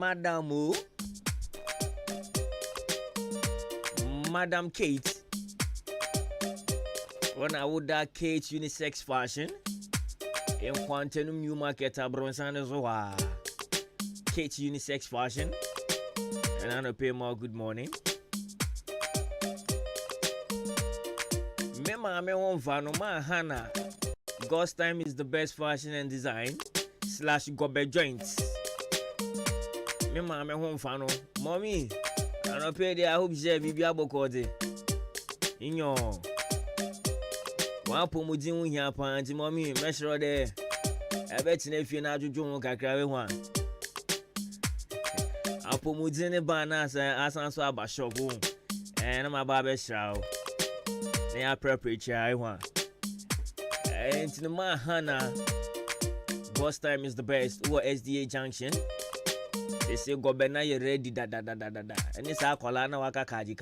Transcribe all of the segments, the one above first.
Madam Kate. When I would that Kate unisex fashion in Quantum New Market Abronsan as well. Kate unisex fashion. And I don't pay more good morning. Mema me won vano ma Hannah. God's time is the best fashion and design / gobe joints. Mema me won vano. Mommy, I don't pay the I hope you be able to in your one pomudin here, panty, mommy, measure there. I bet if you're not doing a one. I'll pomudin banners as answer about shop and I'm a barber show. They are prepared, I want. And to my Hannah, God's time is the best. Or SDA Junction. They say go bena you ready da. And it's a kolana waka kaji.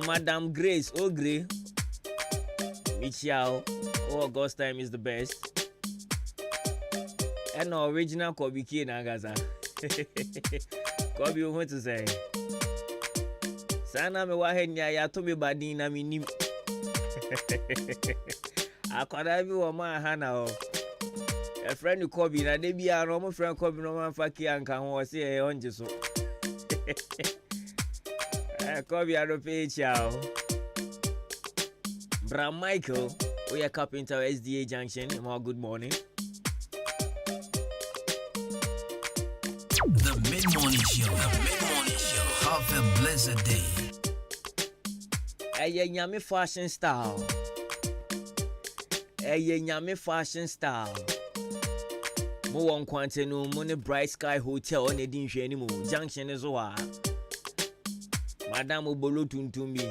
Madam Grace Ogre Michiao. Oh, God's time is the best. And original Kobe K Nagaza. Kobe, you want to say? Sana me wahenya ya to me badi na minim. Akwada bi wo ma Hana o. A friend Kobe na de bia no mo friend Kobe no man fa ki anka ho se e onje so. Kobe ado pe chao. Bra Michael, we are Carpenter SDA Junction. More good morning. The mid-morning show. Have a blessed day. Eye nyame fashion style. Mo won kwante no mo ne Bright Sky Hotel on edin hwe ni mo junction is wa. Madam Obolo tuntum bi.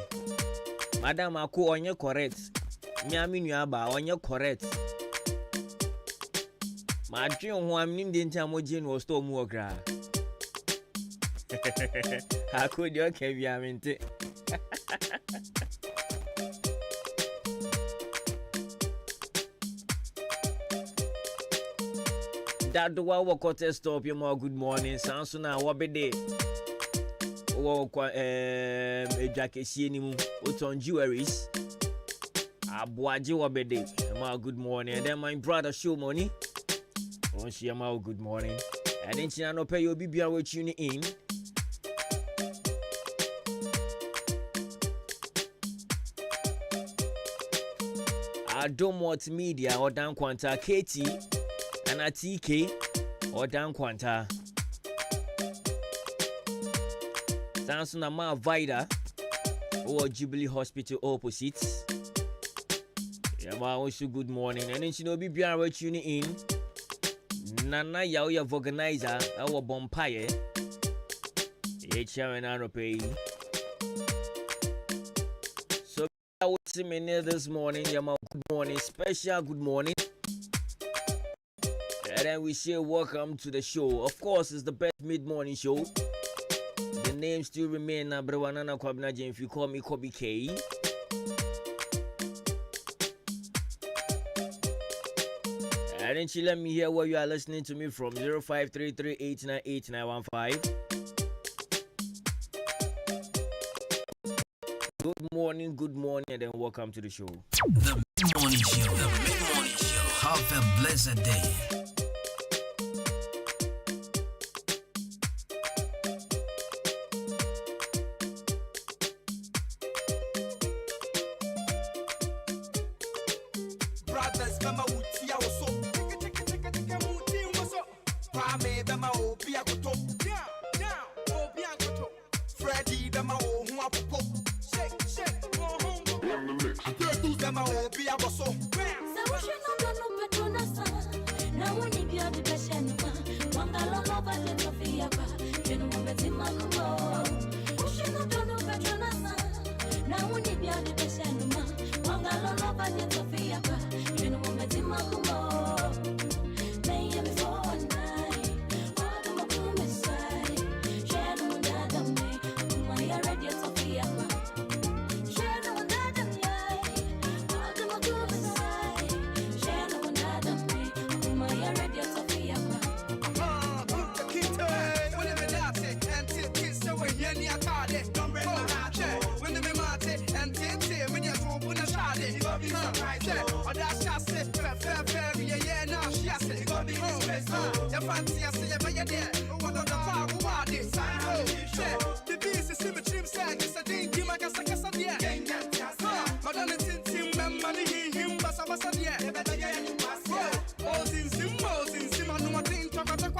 Madam ako onye correct. Mi aminu aba onye correct. Ma dwin ho amnim de ntia mo je no store mu okra. Ako di okay bi aminte. That do what contest stop you more good morning. Sounds na what be day. Oh, a jacket see any moon. What's on jewelries? Abuaji what be day. More good morning. And then my brother show money. Oh, she more good morning. And then she no pay your BBR with tuning in. Adwuma-Adwuma or Dan Quanta Katie and a TK or Dan Quanta. Samson Ama Vida or Jubilee Hospital opposite. Yeah, ma also good morning. And then she no be BBR tuning in. Nana Yao organizer our bonfire. HR and Anope. So I would see me near this morning. Yeah, ma good morning, special good morning. And then we say welcome to the show. Of course, it's the best mid-morning show. The name still remain Nabrewanana Kwabnaji if you call me Kobe K. And then let me hear where you are listening to me from 0533898915. Good morning, and then welcome to the show. The mid-morning show. Have a blessed day. Brothers, mama uti ya oso. Tika muti umoso. Kwame dama obi akoto. Now, obi akoto. Freddy dama o hu apopo. Shake, go home. Run the mix. Aketu dama obi aboso. So we should not know Petronasa. Now we need you to be shenuma. Wangala lova de Sofia ba. Jenu mbeti makumo. We should not know Petronasa. Now we need you to be shenuma. Wangala lova de Sofia ba. Jenu mbeti makumo. May you be for night. fancy, I say, you're there. What on the power, what is the beast is in the trim side, it's a thing, you might guess a dear. Madonna Tintin, money, him, Bassa Bassa, dear. Moses, I know what thing, talk about the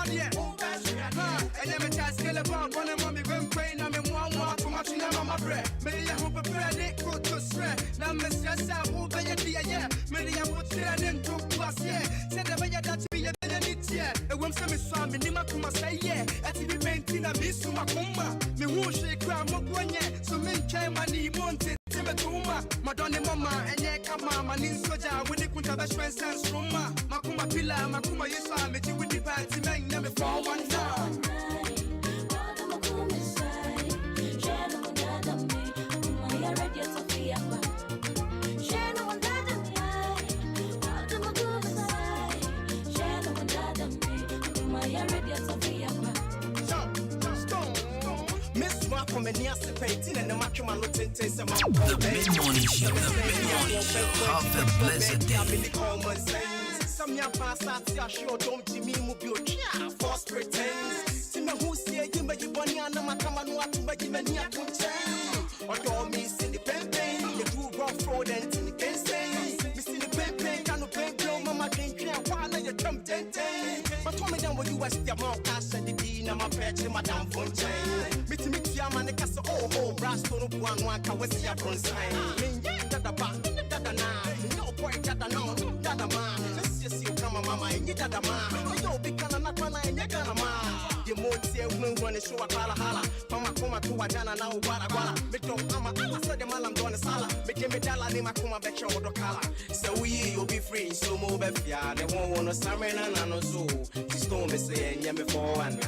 and never just get about one of mommy when praying. I'm in one walk from my chin on my bread. Maybe I hope a prayer they go to shred. Now, Miss Yassa, who be a dear, yeah. Maybe I would share them to plus, yeah. Said the way that be a minute, yeah. A woman semi swam, Nima Kuma say, yeah. At the painting a miss to my coma. Me who shake crab, Moguanya. So men came and he wanted Timatuma. Madonna Mama, and yeah, come on, my name Soja, with the Kunta Sense Roma. Makuma Pilla, Makuma Yesa, met you with the party man, never for one time. The mid-morning show, have a blessed day. Some young pastors are sure don't Jimmy Mubio, false pretense. Tina who say you may you bunny and my come and what to make you many a contain. Or don't miss in the pen, you do rough fraud and in the case. Miss in the pen, can pay blow, Mama can't care while you jump 10. But told me down when you was the amount cash and the dean, I'm a patch in Madame Fontaine. Meet your man, the castle, oh, brass to one can see a bronze sign. Dada ba, dada na, no boy, dada no, dada ma. Let's just see come mama, and you dada ma. You be kind of not one, and you gonna ma. You moat say, when show a hala. Mama come to a jana now, walla. Make your mama, I said the man I'm doing a sala. Make him a dollar, name a come back your color. So you'll be free, so move if ya. They won't want to summon and I know so. She's going to say, and yeah, before and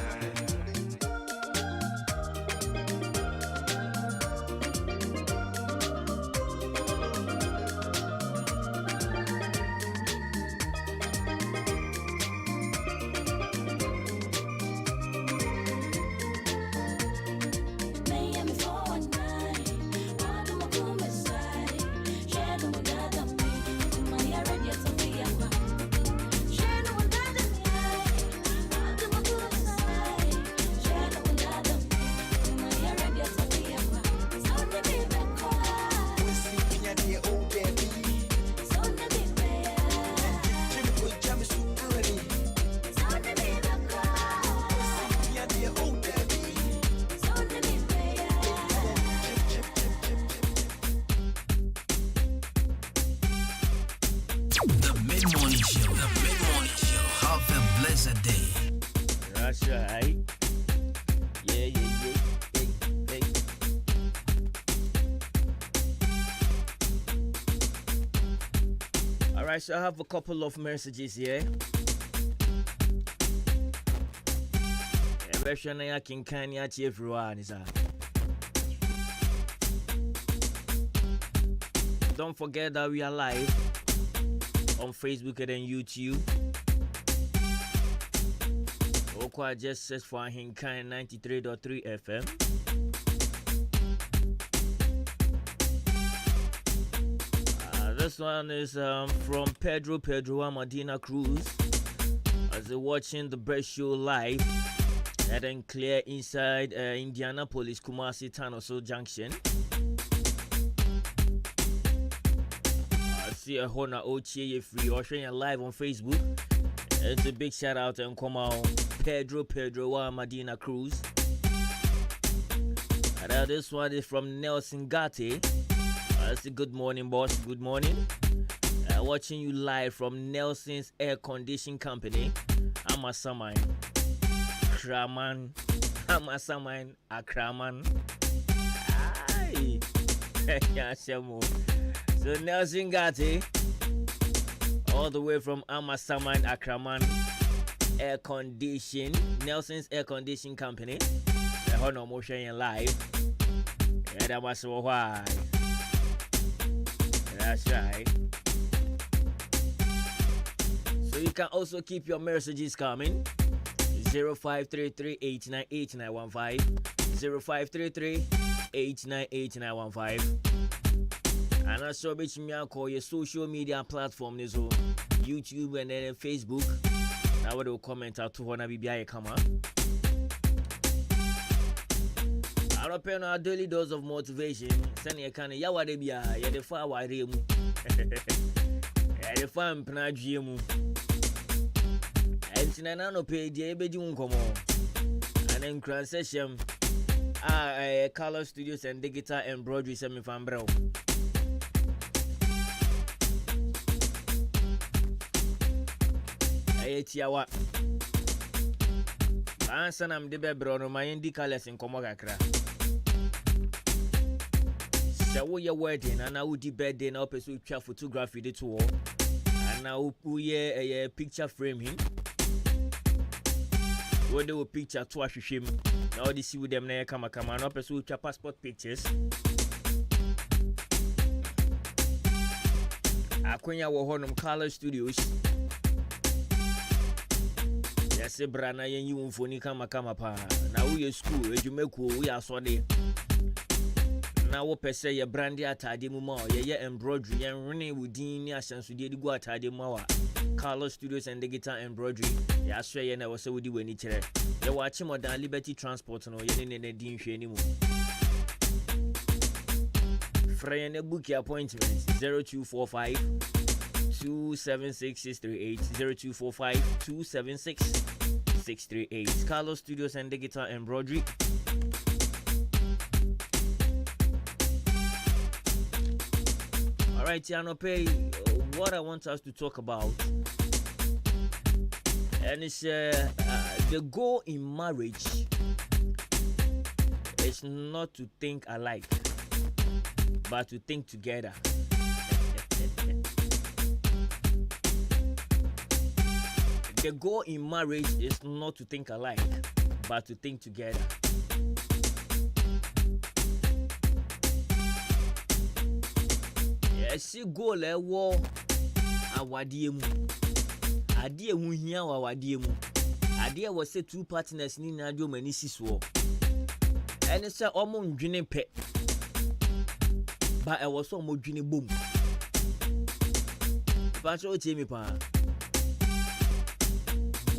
So I have a couple of messages here. Don't forget that we are live on Facebook and then YouTube. Okwa just search for Ahenkan 93.3 FM. This one is from Pedro Amadina Cruz as they're watching the Breast Show live and then clear inside Indianapolis Kumasi Tanoso Junction. I see a Hona Ochie free or live on Facebook. It's a big shout out and come on Pedro Amadina Cruz. And this one is from Nelson Gatti. That's a good morning, boss. Good morning. Watching you live from Nelson's Air Condition Company. Amasamine. Akraman. Aye. So Nelson Gatti, all the way from Amasamine, Akraman Air Condition. Nelson's Air Condition Company. Hono motion live. Yeah, that was why. That's right. So you can also keep your messages coming. 0533-898-915 0533-898-915. And also which me call your social media platform is YouTube and then Facebook. na we will comment out to wana bibia kama. I open our daily dose of motivation. Send you can ya wade bia ya de fa wade mu. Ya de fa mpna dwie mu. Entina na no page e bedi nkomo. Anen kran session Color Studios and Digital Embroidery semi fambrel. Tiawa answer nam de bebro no my indi colors in komo kakra. So your wedding and now di birthday na person twa photography de to all. And now we a picture frame him. What do picture to him. Now they see with them na kama na person twa passport pictures. Akwenya wo honum Color Studios. Yase brana yen yi mfoni kama pa na wo ye school ejumeku wo ya so de na wo pese ye brand atade mu ma ye embroidery yen rene wudin ni asansode de gu atade mu wa Color Studios and Digital Embroidery ya so ye na wo se wudi wani kire ye wa chi modern Liberty Transport no ye ne din hwe ni mu free ne book appointment 0245 276 0245 276 638. Carlos Studios and Digital Embroidery. Alright, Tiano Pay, what I want us to talk about, and it's the goal in marriage is not to think alike, but to think together. The goal in marriage is not to think alike, but to think together. Yes, goal war awadiemu. Adiemu hia awadiemu. Adia was say two partners ni na dio mani siswo. Ene say omo ndwene pe. Ba e was omo dwene bom. Pa so tie mi pa.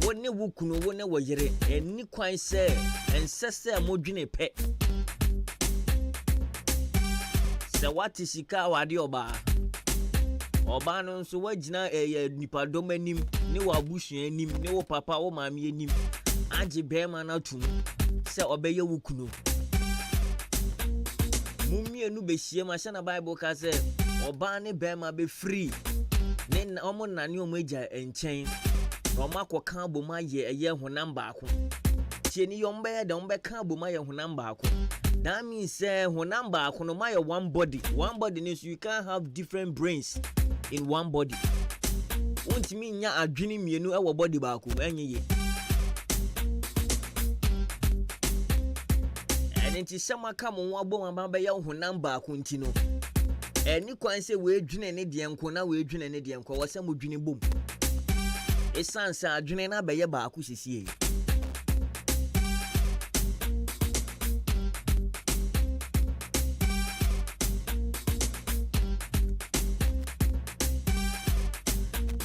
Wone wukuno wone woyere eni kwan se ensese modwene pe se wati sika wade oba no nso wagina nipa dom anim ne wabusuan anim ne wo papa wo maame anim age bema na tum se obeye wukuno mumienu behie ma hye na Bible ka se oba ne bema be free ne omo nane omo agya enchen Romako kan boma ye honam baako. Tieni yombe de ombe kan boma ye honam baako. That means honam baako no ma ye one body. One body means you can't have different brains in one body. Untimi nya adwene mienu e wo body baako enye ye. Enti sema kam won abom amba ye honam baako ntino. Eni kwan se we dwene ne de enko na we dwene ne de enko wo se mo dwene bom. Esansa adwene na beye baako sisiye.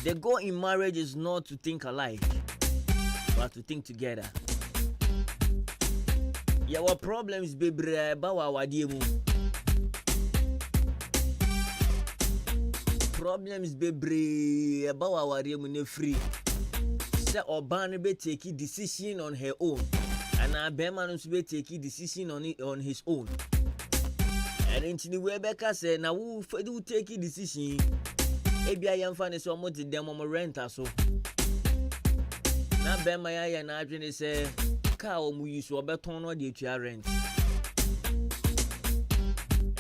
The goal in marriage is not to think alike, but to think together. Your problems bebre ba wa wadiemu. Problems bebre about our ne free. Say Oban be take decision on her own, and our Beman be take decision on his own. And in the Rebecca said, now who do take decision? Maybe I am finding so much them on rent so. Now Bemaya and Adrian say, "Cow mu use or beton or the rent."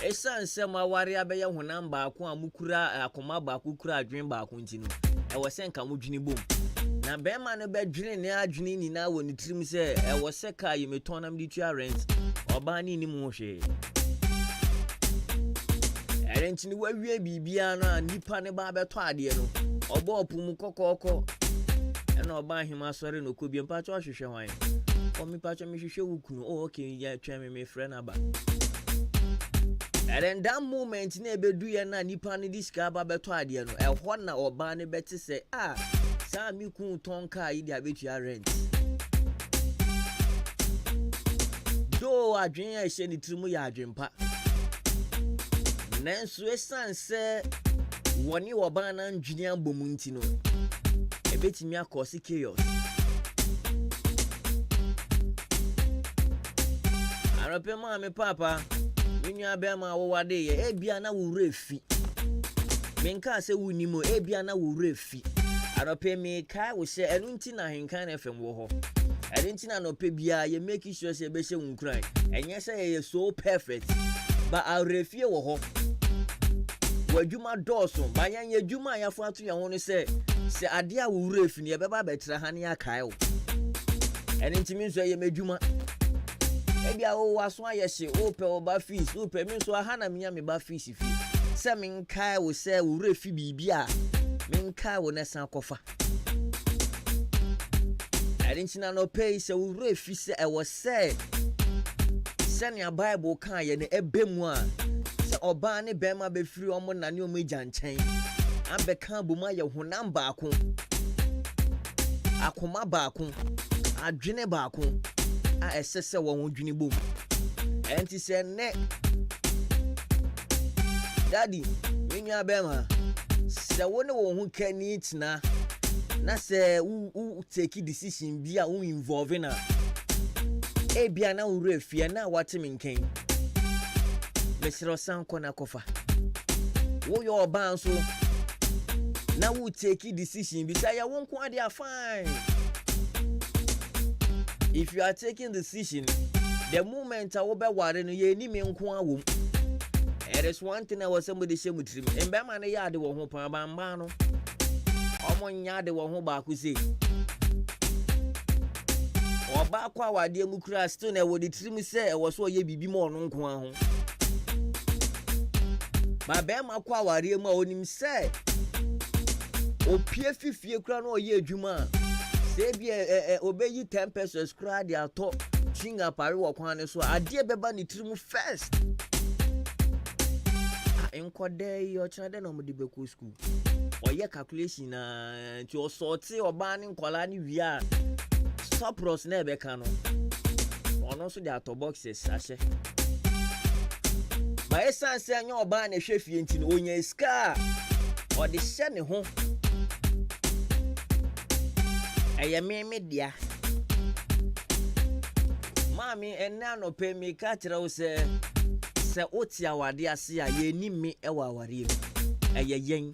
Esan sema wari abeya honam baako amukura akoma baako kura adwen baako ntino e wo se nka modwene bom na bema no bedwene ne adwene ni na wo ni tirim se e wo se ka yemeton nam di tua rent oba ni mu hwe rent ni wawie bibia no nipa ne ba beto ade no oba opum kokoko e na oba hima sori no kobie mpa cho hwehwe hwan o mi pa cho mi hwehwe wukunu o okay ya twa me friend aba. And then that moment na ebedu ye na nipa ne diska ba beto ade no e ho na oba ne beti se Sa mi ku ton car yi dia betua rent. Do adwen a hye ni trimu ya adwenpa. Nanso esan se woni oban na ndwini ambom nti no. Ebetimi akosi chaos. Arope ma me papa, minua be ma wo wade ye ebia na wo refi. Menka se wunimo ebia na wo refi. Arope me kai wo se enu nti na Ahenkan FM wo ho. Enu nti na no pe bia ye make sure se be hye wunkran. Enye se ye so perfect. Ba arefie wo ho. Wadwuma dɔɔso ba yan ye dwuma ya fo ato ya ho no se ade a wo refi ne ye beba betra ha ne akai wo. Enu nti mi nso ye medwuma. Ebia wo waso ayehye wo pe wo ba fees wo pe mi so aha na me ba fees fi se men kai wo se wo refi bibia men kai wo na san kofa adinchina no pay se wo refi se e wo se ne Bible kan ye ne ebemu a se oba ne bema be firi omo na ne omo gyanchen ambe kan boma ye honam baako akoma baako adwene baako a esese wo hodwini bom enti se ne daddy minua bema se wo ne wo hu kani tina na se u take decision bi a u involve na e bia na u refia na wate minken mesiro sanko na kofa wo yo oban so na u take decision bi say ya won ko ade fine. If you are taking decision, the moment I will be worrying you ni me nko awom. There is one thing I was somebody say mutrim. Embe ma na yade wo ho pa bamba no. Omo nya de wo ho ba ku sei. Oba kwa wade mu kura still na wo de trim say e wo so ye bibi mo no nko aho. Ba be ma kwa ware mu a onim say opie fifie kura no ye adwuma. Say be obey 10 pesos cry their top chinga pare wo kwan so ade beba ni trimu first enkode yo chade no mo de beku school oye calculation na ti o sorti oba ni nkola ni wia surplus na ebe ka no ono so de ato boxes ahye ba esanse anya oba na hwefie nti no onya ska o de hye ne ho eye me dia mami enna no pe mi ka kire wo se oti awade ase a ye ni me e wa aware eye yen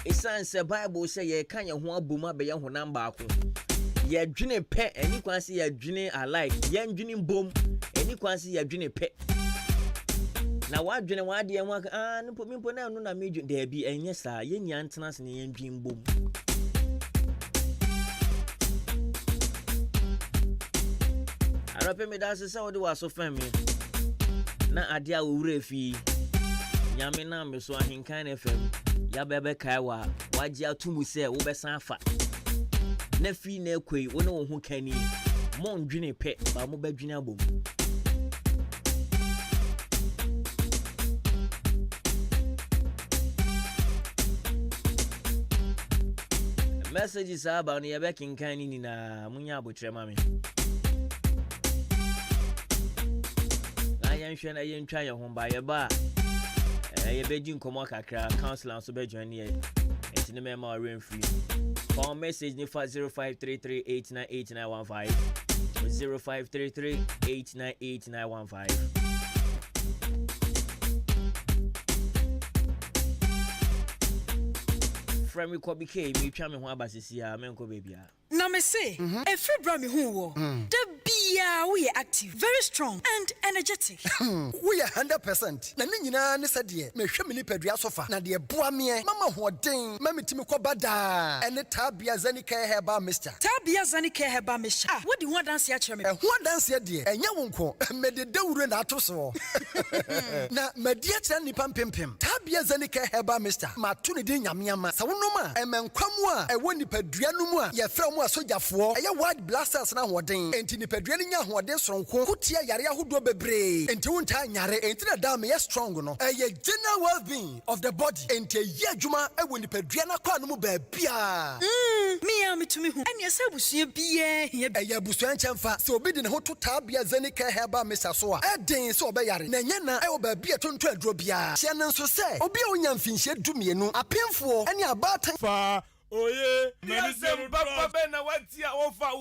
esan se Bible se ye kan ye ho aboma be ye ho namba ako ye dwene pe eni kwanse ye dwene alike ye dwene bom eni kwanse ye dwene pe na wa dwene wa de ho nipo mi na no na me dwene da bi enye sa ye nya antena se ne ye dwene bom. Arape me da se wo de waso fam me na ade a wo refi nyame na me so Ahenkan FM ya bebe kai wa waji atumu se wo be san afa na fi na ekoi wo ne wo hu kani mo ndwene pe ba mo ba dwene abom. Messages about ne be kinkan ni na munya abotre ma me na yen twa ye ho ba ye ba ye be jin komo kakra counselor so be join ye enti ne me ma rain free for message ni 0533898915 0533898915 from me ko BK me twa me ho abasisi a me nko baby a na me say every bra me hu wo the bia we active, very strong and energetic. We are 100%. Na nyina ne sade me hwe me nipadua sofa na de boa me mama hoden mama timi ko bada ene tabia zanika heba mister tabia zanika heba mister what do you want dance ya chere me ho dance de enye wonko me de dawure na ato so na media chere nipa mpempem tabia zanika heba mister ma to ne de nyameama sa wono a emenkwamu a ewo nipadua no mu a yefra mu asogyafoɔ ɛyɛ wide blasters na hoɔden enti nipadua no nya hoɔden soronko kutia yare ahodoɔ bebree enti wontaa nyare enti na da me yɛ strong no ɛyɛ general well-being of the body enti ɛyɛ adwuma ɛwɔ nipadua no akɔ no mu baabia me a metumi hu ɛne ɛsɛ abusua biaa hia ɛyɛ abusua nkyɛmfa sɛ obi de ne ho to tabia zenika heba mesa so a ɛden sɛ ɔbɛyare na ɛnyɛ na ɛwɔ baabi a tonto aduro biara hyɛ no nso sɛ obi a wonya mfinhyia dumienu apemfoɔ ɛne abaatan fa oye Yasem papa bena watia ofa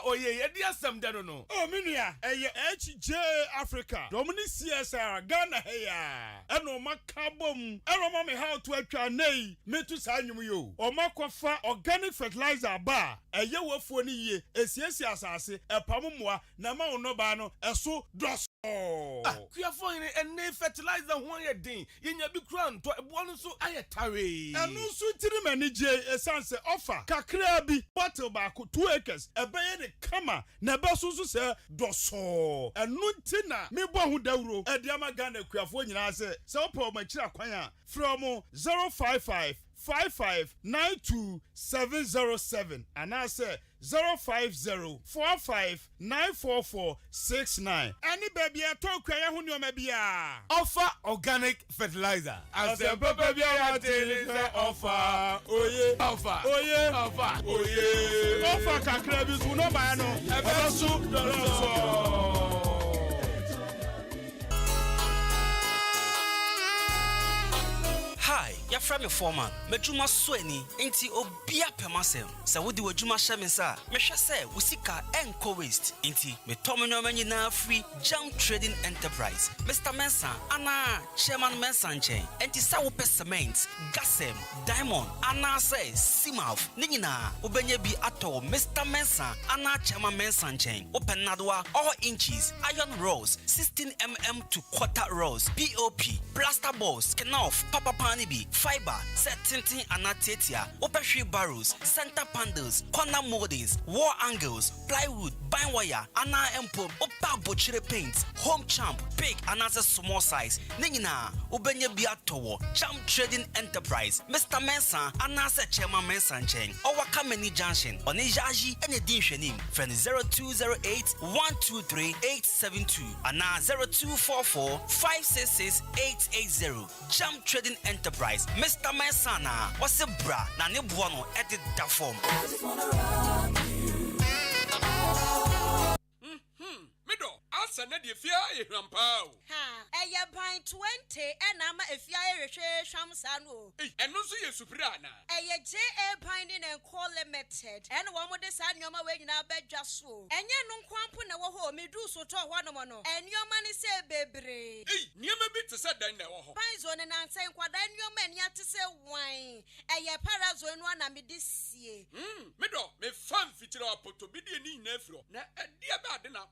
oye yedi asem dano no. Oh minia eye HJ Africa. Domini CSR Ghana heya. Eno makabom. Eno ma me how to atwa nei. Metu sa anwum yo. O makofa organic fertilizer ba. Eye wafuo ni ye. Esiesie asase epammoa na ma ono ba no eso dos. Kuafo ene ene fertilizer ho ye din. Yenya bi kura nto ebo no so ayetare. Enu so tiri mani je esanse offer kakra bi bottle ba ko 2 acres ebeye ne kama na ba so se doso enu ntina me bo hu dawro ediama Ghana kuafo nyina se opo ma kira kwan a from 055 5592707 and I say 05045944669. Any baby I talk where you know maybe offer organic fertilizer. As a baby I offer. Oh yeah. Offer. Oh yeah. Offer. Oh yeah. Offer kakrebi su no ba no. Ebe su do. Hi, your friend me foreman. Medjuma sweni inti obia pemasem. Sa wodi wajuma shemensa. Mesha se usika enko waste inti me tomenyo menyi na free jam trading enterprise. Mr. Mensa ana chairman Mensa nchen. Enti sa wo cement, gasem, diamond ana se simaf. Ningina ubenye bi ato Mr. Mensa ana chairman Mensa nchen. Open nadwa all inches iron rods 16 mm to quarter rods POP plaster balls kenoff papa bi fiber set tinting anatetia opeshri barrels center panels corner moldings wall angles plywood bind wire ana empo opa bochire paint home champ big another small size ningina ubenye bi atowo champ trading enterprise Mr. Mensa anase chairman Mensa nchen owaka many junction onijaji ene din hwenim friend 0208 123 872 ana 0244 566 880 champ trading enterprise Mr. Mensana what's a bra na ne buono edit da form mido asa na de fia ehwampao ha eye ban 20 ena ma efia ehwehwe hwamsa no eno so ye supira na eye JA Binding and Co Limited ena wo mo de sa nyoma we nyina badwa so enye no nkwampo na wo ho medu so to ho no mo no enyoma ne se bebre niema bi te se dan na wo ho banzo ne nansen kwada enyoma eni ate se wan eye parazo enu na me de sie mido me fan fitira apoto bi de ni nyina afiro na ade ba ade na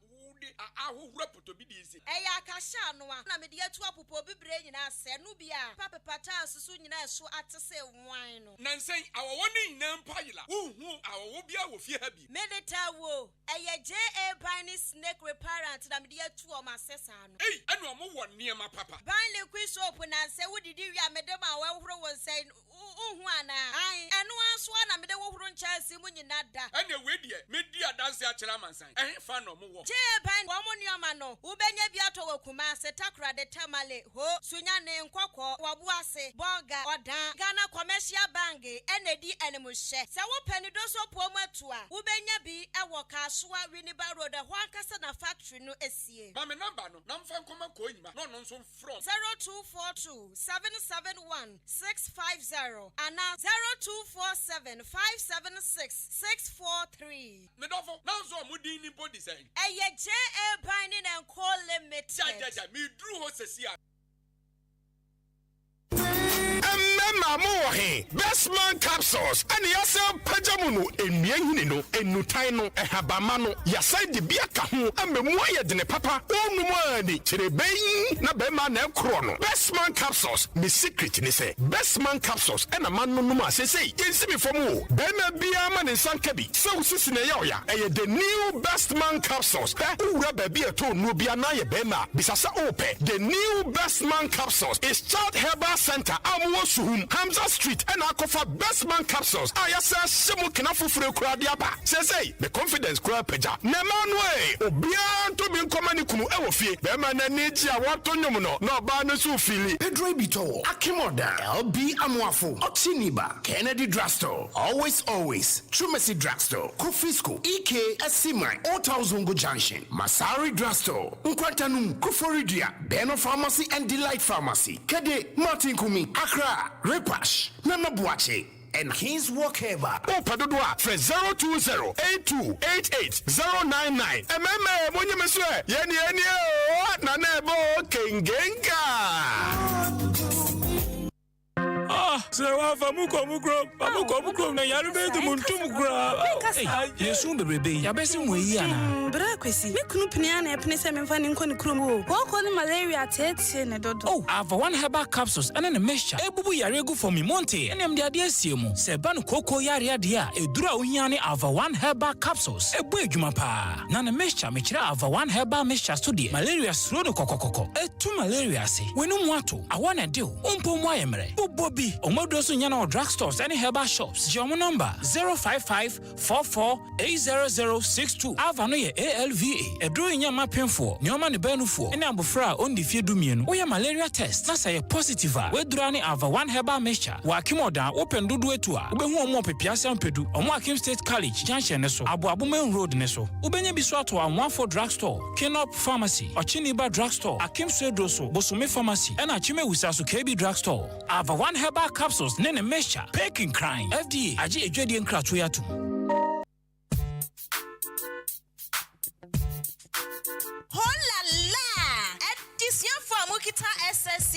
ahohura potobidi isi eya akasha no na me de atu apopo bibre nyina se no bia papepata susu nyina eso atese wan no nansen awowo ni nyina mpayila wohu awowo bia wo fie ha bi medeta wo eye JA Binding snake reparent na me de atu o masesa no enu omo wo niema papa ban liquid soap na se wodidi wi amede ma wa horo won se uhu ana ai enu aso na me de wo horo nchasi mu nyina da ene we die me di adanse akira mansan fa no mo wo JA Binding wo mo nioma no ubenya bi ato wakuma se takra de tamale ho sunya ne nkokɔ wabu ase bonga odan Ghana Commercial Bank enedi enemuhye se wo pani do so po mu atua ubenya bi ewo Kasua Winneba Road ho ankasa na factory no esie ma me number no na mfa nkoma ko nyima no no nso from 0242 771 650 and 0247 576 643 me dofo na nso amudi ni body say eye JA Binding and Co Limited ja me dru ho sesia Mama mohe best man capsules and yasa pajamunu enua hini no enutan no ehabama no yasa de bia ka ho amemu ayedene papa onum ani kirebeyin na be ma na ekro no best man capsules me secret ni say best man capsules and man no num asese yensi me fom o be ma bia ma ne nsanka bi so sisi na ya eye the new best man capsules ura ba bia to no bia na ye be ma bisasa ope the new best man capsules is Child Herbal Center amwo suhu Enum, Hamza Street, and Akofa Best Man Capsules. Ayasa Shemu Kinafufre Kradiaba. Say, the confidence crowd peja. Nemanwe, Obian to be command kunu ewofi. Bema na neji awatonyumuno. No banu su fili. Pedro Bito, Akimoda, LB Amwafo, Otiniba, Kennedy Drugstore, Always Chumesi Drugstore, Kufisco, EK Esimai, Otazungu Junction, Masari Drugstore, Nkwantanum, Kuforidia, Beno Pharmacy and Delight Pharmacy, Kede, Martin Kumi, Accra, Repash, Nana Buache, and his workhaver. Oh, Padua, for 020-8288-099. MMA, when you miss it, Yenny, Nanebo, Kingenga. So Famuko na yarume de muntumgra. Yesu bebrebe ya besim we yi ana. Bra kwesi, me kunu pnia na epne se memfa ni nkɔ ne krom o. Wo kɔ ne malaria tete ne dodo. Oh, Ava one herbal capsules and a mixture. Ebubu yare gu for me monte. Enem de ade asiemu. Se ba no koko yare ade a edura ohia ne Ava one herbal capsules. Ebu adwuma pa. Na ne mixture me kira Ava one herbal mixture study. Malaria sro no kokokoko. Etu malaria se. Wenu mu ato. Awana de o. Umpo mu ayemre. Bobi. Omodoso nyana o drugstores and herbal shops. Jomo number 05544800062. Ava no ye ALVA. Edro nyama penfo. Nyoma ne benufo. Ene abofra on di fie dumienu. Oya malaria test. Na say positive a. We dura ne Ava one herbal mixture. Wa akimoda open dodo etu a. Obehu omo pepiase ampedu. Omo Akim State College junction ne so. Abo main road ne so. Ubenye biso ato a Amwafo drugstore, Kinop Pharmacy, Ochiniba drugstore, Akim Swedoso, Bosume Pharmacy, and Achime Wisasu KB drugstore. Ava one herbal capsules nene mesha peking crime FDA aji ejwedi enkratu yatu. Hola la! Edition for Mukita SSC,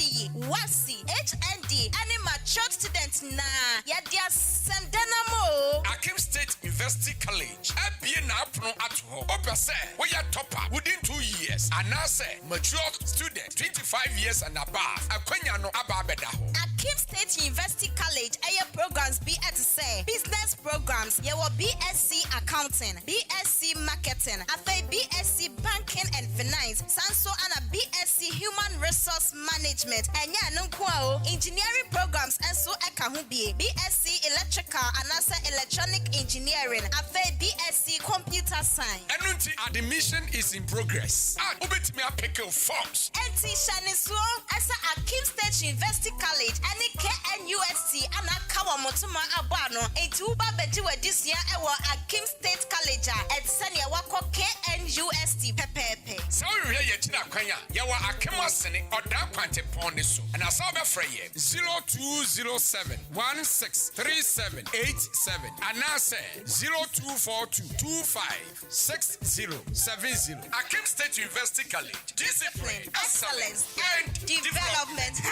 WASI, HND, and mature students na yadia sendenamo. Akim State University College. Ebie na apno ato. Opese, we are topper within 2 years. And now say mature student 25 years and above. Akwenya no ababeda ho. Akim State University College aya programs be at say business programs. Ye will BSc accounting, BSc marketing, afa BSc banking and finance, sanso and a BSc human resource management. Enya nunkwao engineering programs and so eka hu be BSc electrical and also electronic engineering, afa BSc computer science. Enunti admission is in progress. Ubetimi apeke forms. Enti shaniswo asa Akim State University College ani KNUST ana kawa motuma abano enti uba beji we this year ewo Akim State College at sani wako KNUST pepepe. So we hear yechina kwanya yawa Akim Asene oda kwante pon so. And asabe freye 0207 163787 and now say 0242256070. Akim State University College. Discipline, excellence, and development.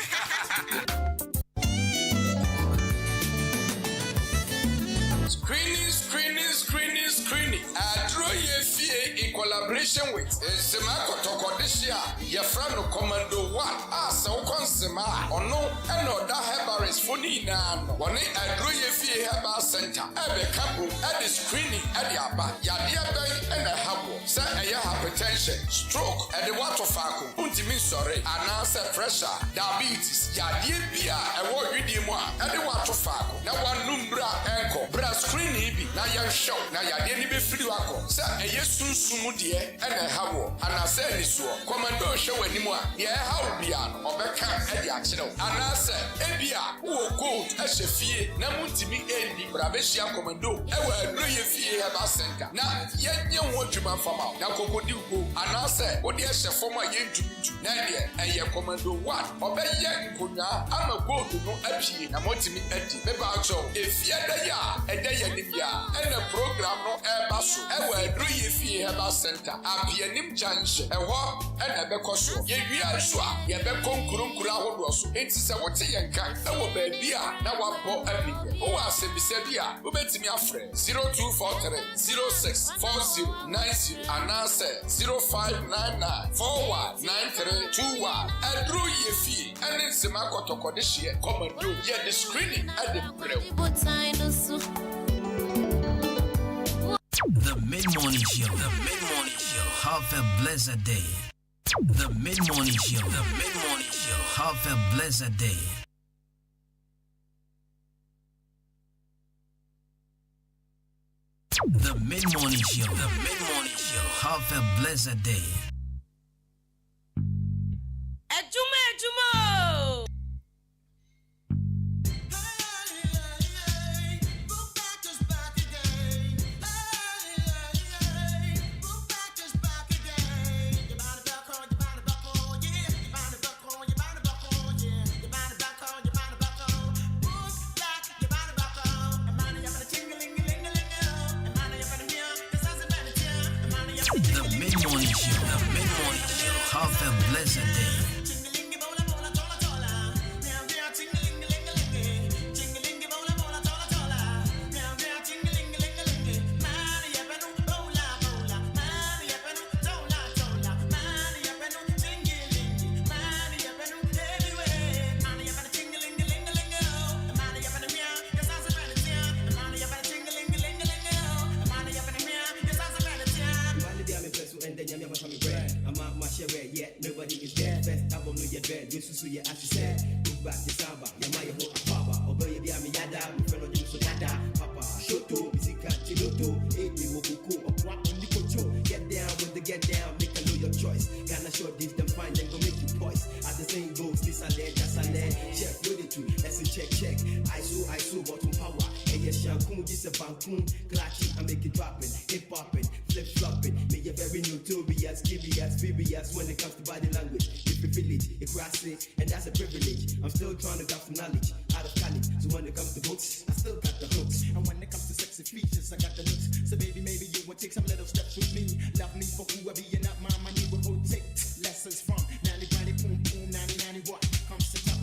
Screening. Adro Yefie in collaboration with Sema Kotokodishia, Yafrano Commando 1, so Consema, or no, and no, that Hebaris Funina, one Adro Yefie Herbal Center, Ebe Kabu, at the screening at the Abba, Yadia Bay and a Habo, say a hypertension, stroke, and the water facu, Untimi sorry, and answer pressure, diabetes, Yadia Bia, and what you did more, and the water facu, now one numbra ankle, bra screening, now you're show, now you're be free wako. Say a yes soon sumudie and a habo, and I say this war. Commando show anymore. Yeah, how be on or back at the action. And I say, Ebia, who go as a fee, Namutimi Eddie, Brabesia Commando, ever do you fear about Senka. Now, yet you want to man from out. Now, Coco Duco, and I say, what yes, a former yen to Nadia, and your Commando 1, or by young Kuna, I'm a go to no Epi, Namotimi Eddie, Bebacho, if you're the ya, a day and the program no basu ewe do ye fie heba center apianim junction eho e na be koso ye wia so a ye be konkurunkuru ahodo so enti se wote ye nkan ewo ba bia na wabo abie o asebise bia obetimi afre 0243064090 anase 0599419321 edru ye fie ene sema kotokode hye komando ye the screening at the brew. The Mid-Morning Show. Have a blessed day. The Mid-Morning Show. Have a blessed day. mid-morning show. The mid-morning show. Have a blessed day. Adwuma-Adwuma. The mid-morning show. The mid-morning show. Have a blessed day. Nobody is there. Best album no yet bed. You so yeah as you said. Look back the samba. Ya my ho papa. Obey be ami yada. Me friend you so dada. Papa shoto bisika chiloto. Edi wo kuku okwa only kocho. Get down with the get down. Make a know your choice. Gonna show this them fine then go make you poise. As the saying goes, this a lead, that's a lead. Check with it too. Let's check. I so bottom power. And yes, shankun this a bankun. Clutching I make it dropping. Hip hopping. Flip flopping. Me a very notorious, curious, furious when it comes to body language. If you feel it, it cross it, and that's a privilege. I'm still trying to grab some knowledge out of college. So when it comes to books, I still got the hooks. And when it comes to sexy features, I got the looks. So baby, maybe you will take some little steps with me. Love me for whoever you're not, my money will go take lessons from. Nanny, granny, boom, boom, nanny, nanny, what comes to top?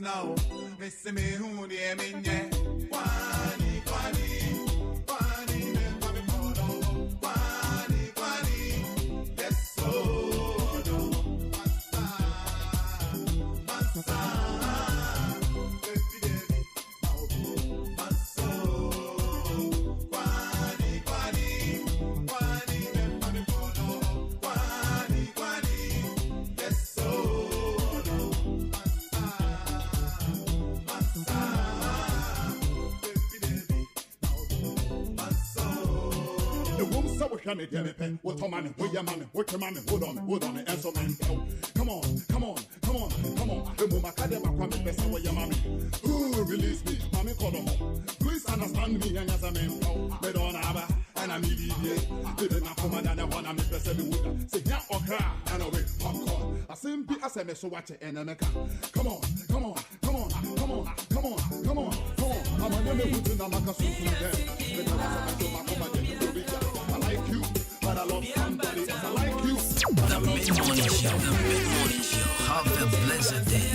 Now, Miss me who the minye, Kwani, Kwani, Kwani, Kwani, Kwani, yes, so, no, Massa, Kwani, Kwani, yes, so, no. What man, where your man, what your man, hold on, and so man, come on. The moment I come in, best where your mommy. Ooh, release me, mommy, call home. Please understand me, and as a man, they don't have and I need it. Didn't I come and I want to make the same wood. Say, yeah, or cry, and away, popcorn. I simply as I so watch it, and I come on. I'm a little bit in a I like you, but I love somebody. I like you. The mid-morning show. Have a blessed day.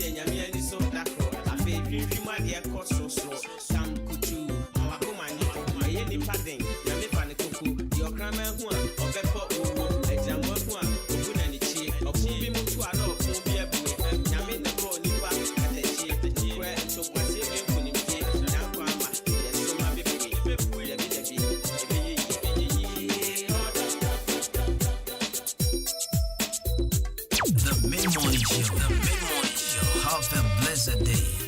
ye nyame ani so dako afi hwehwima de ko so sam kutu awakoma ni ye ni paden nyame fa ne koku di okrama hu a obepo owo ejamwa hu a ogu na ni chi opu bi mutu a na opu bi abu nyame na bro ni pa ate chi kwe so kwase bi nku ni mtie na kwa ma ye so ma bi ya bi The Mid-Morning Show. The Mid-Morning Show. Have a blessed day.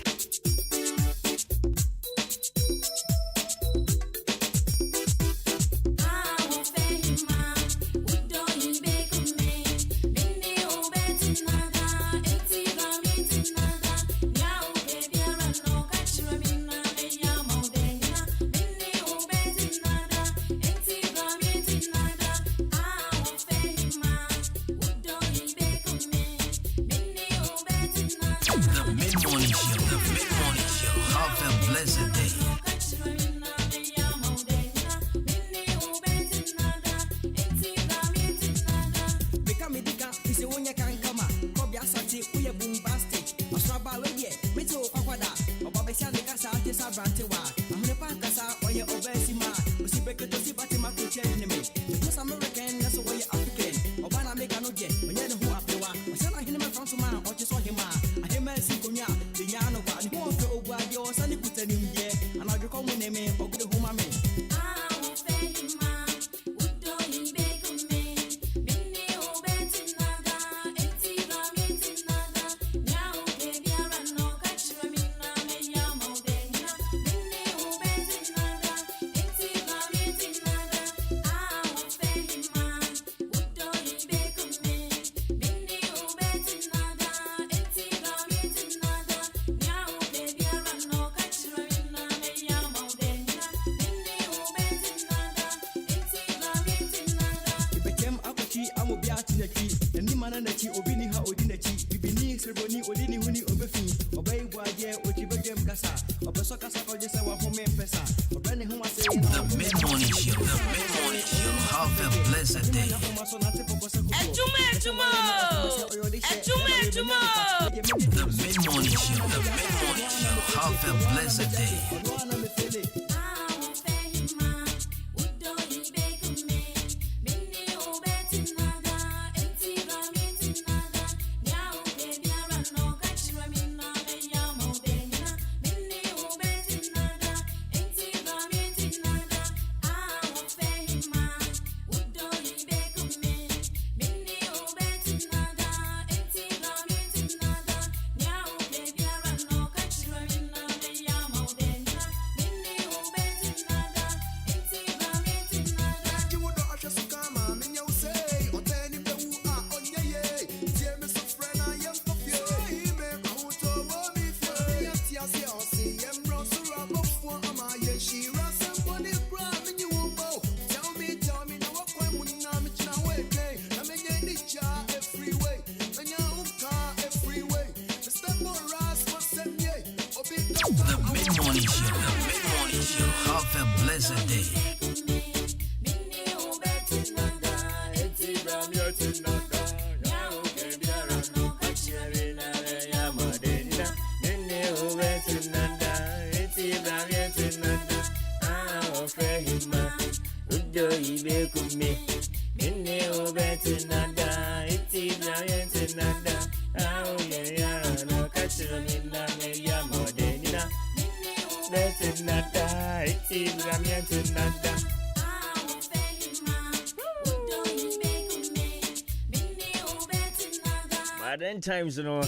Times, you know.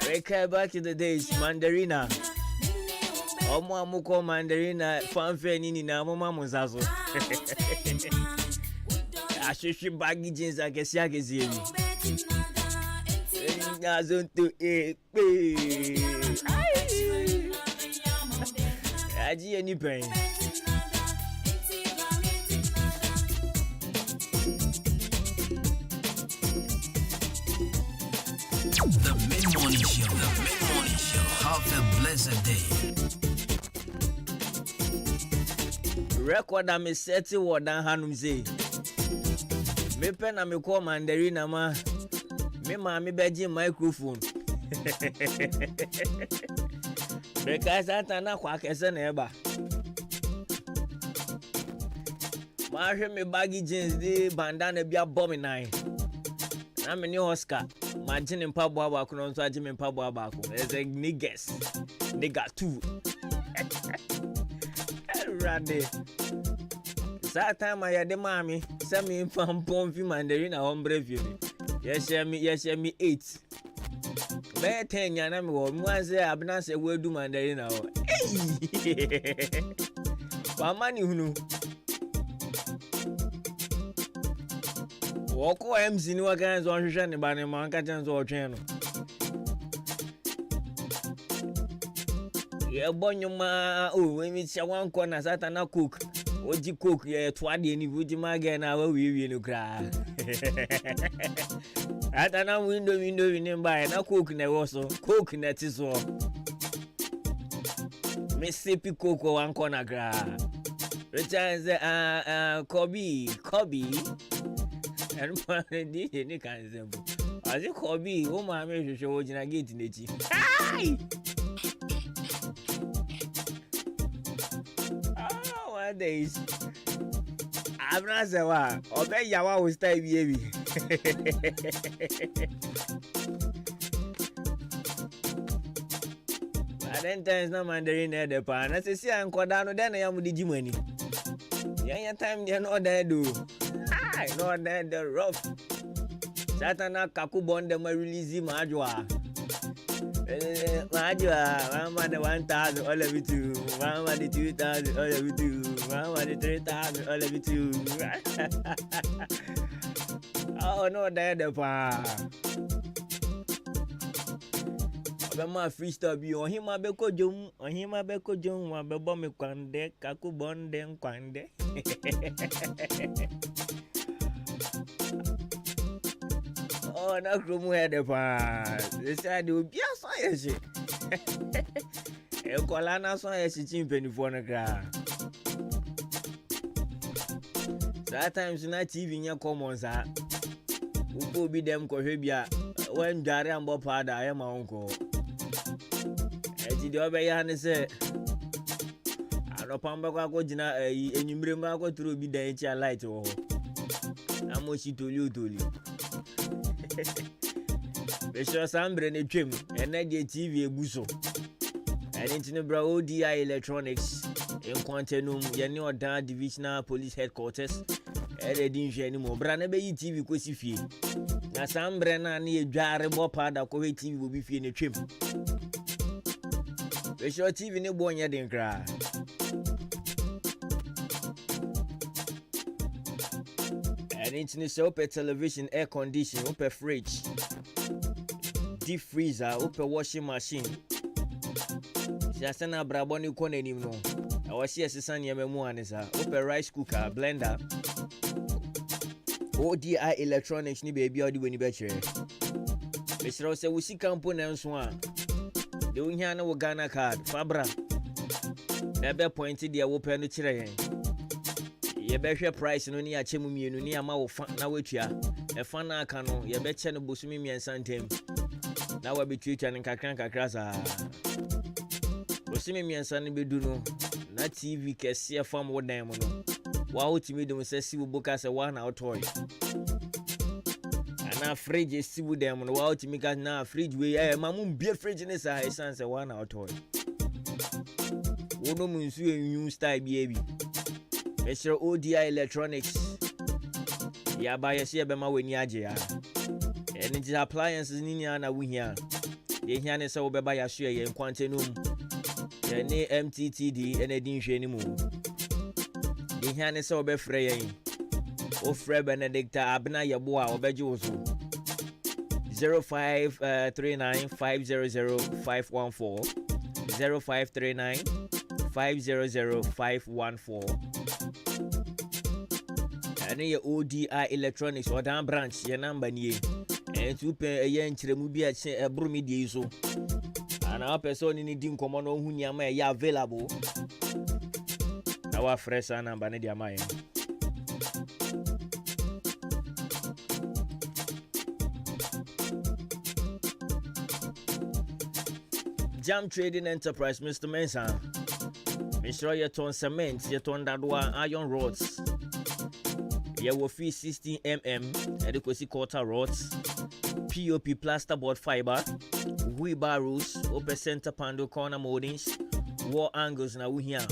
I back in the days, Mandarina. Omo amuko Mandarina, fanfare nini na mama muzazo. Ashishi baggy jeans akesi akesi. Ngazon to Aji any pain. The Mid-Morning Show. The Mid-Morning Show. Have a blessed day. Record am seti wo dan hanum say. Me pen na me call Mandarina ma. Me mommy beji microphone. Because Satan kwa kese na eba. Ma hwe me baggy jeans di bandana bia bomb nine. Na me ni Oscar. Ma jini mpabo abako no so ajimi mpabo abako. There's a nigga too. Rande. Satan ma ya de mami. Se me pam fi mandarin a hombre fi me. Yes me 8. Be 10 ya na me wo mu ase abna se we du mandarin na wo. Pa mani hunu. Woko MC ni waka nzo hwehwe ne ba ne ma nka chen nzo otwen no. Ye bonyuma we mi tia wan corner Satan cook. Oji cook ye to ade ni buji mage na wa wiwi no kra. Atana window ni mba na cook na wo so cook na ti so. Mississippi cook wan corner kra. Richard Kobe and man did ni kan zembo. Azi Kobe o ma me hwehwe wo gina gate nechi. Ai! One days. Abra sewa, obe yawa wo style bi. Valentine's na mandarin na de pa. Na se si ankoda no den na yamu di jimani. Yan time dey no dey do. Ai, no dey the rough. Satana kakubonde ma release majwa. Mama the 1,000, all of it too. Mama the 2,000, all of it too. Mama the 3,000, all of it too. Oh no, there the pa. Bema freestyle bi on him abeko jom, ma bebo me kwande, kakubonde kwande. Oh, na kromu head pa. They said you be so yes. E kola na so yes chimpeni na kra. Sometimes na TV nya common sa. Upo bi dem ko hwe bia. Wan dware ambo pada aye ma onko. E ti de obeya ne se. Ano pamba kwa ko jina enyumre ma ko turo bi dan chi light wo ho. Amo shi toli. Besho sambre ne twem ene TV eguso ene bra ODI Electronics in Quantenum yene odan divisional police headquarters ere din hwe ni mo bra na be yi TV kosi fie na sambre na na edware bo pada ko TV bo bi fie ne twem besho TV ne bo nya den kra ene so open television, air condition, open fridge, deep freezer, open washing machine. Jasana braboni kone nim no. Awasi asesane yememu anesa. Open rice cooker, blender. ODI Electronics ni baby odi weni bechere. Besro se wusi kampo na nso a. De wohia na wo Ghana card, Fabra. Ebe point dia wo pe no kire yen. Ye be hwe price no ni achemu mienu ni ama wo fa na wetua e fa na aka no ye be che no bosumi miensa ntem na wa be tutua ne kakra sa bosumi miensa ne be du no na TV kese fam wo dan mo no wa hotimi dum se si wo boka se wa na otoy ana fridge si wo dan mo no wa hotimi ka na fridge we mamu bie fridge ne sa e san se wa na otoy wo no mu nsu enyu style bi Mr. ODI Electronics. Ya ba yesi ebe ma weni aje ya. Eni ti appliances ni ni ana wuhia. Ye hia ne se wo beba ya so ye Quantenum. Ye ni MTTD ene din hwe ni mu. Ye hia ne se wo be frɛ yen. O frɛ Benedicta abna ye bo a obeje wo so. 0539500514 0539500514 ane ye ODI Electronics odan branch ye number nie entu pe ye nkyeremu bi a che ebro media so ana person ni di nkomo no hu niama ye available na wa fresh number ne dia maye Jam Trading Enterprise, Mr. Mensa. Make sure you turn cement, you turn that one iron rods. You will fee 16 mm, adequacy quarter rods, POP plasterboard fiber, wheelbarrows, open center panel corner moldings, wall angles na here.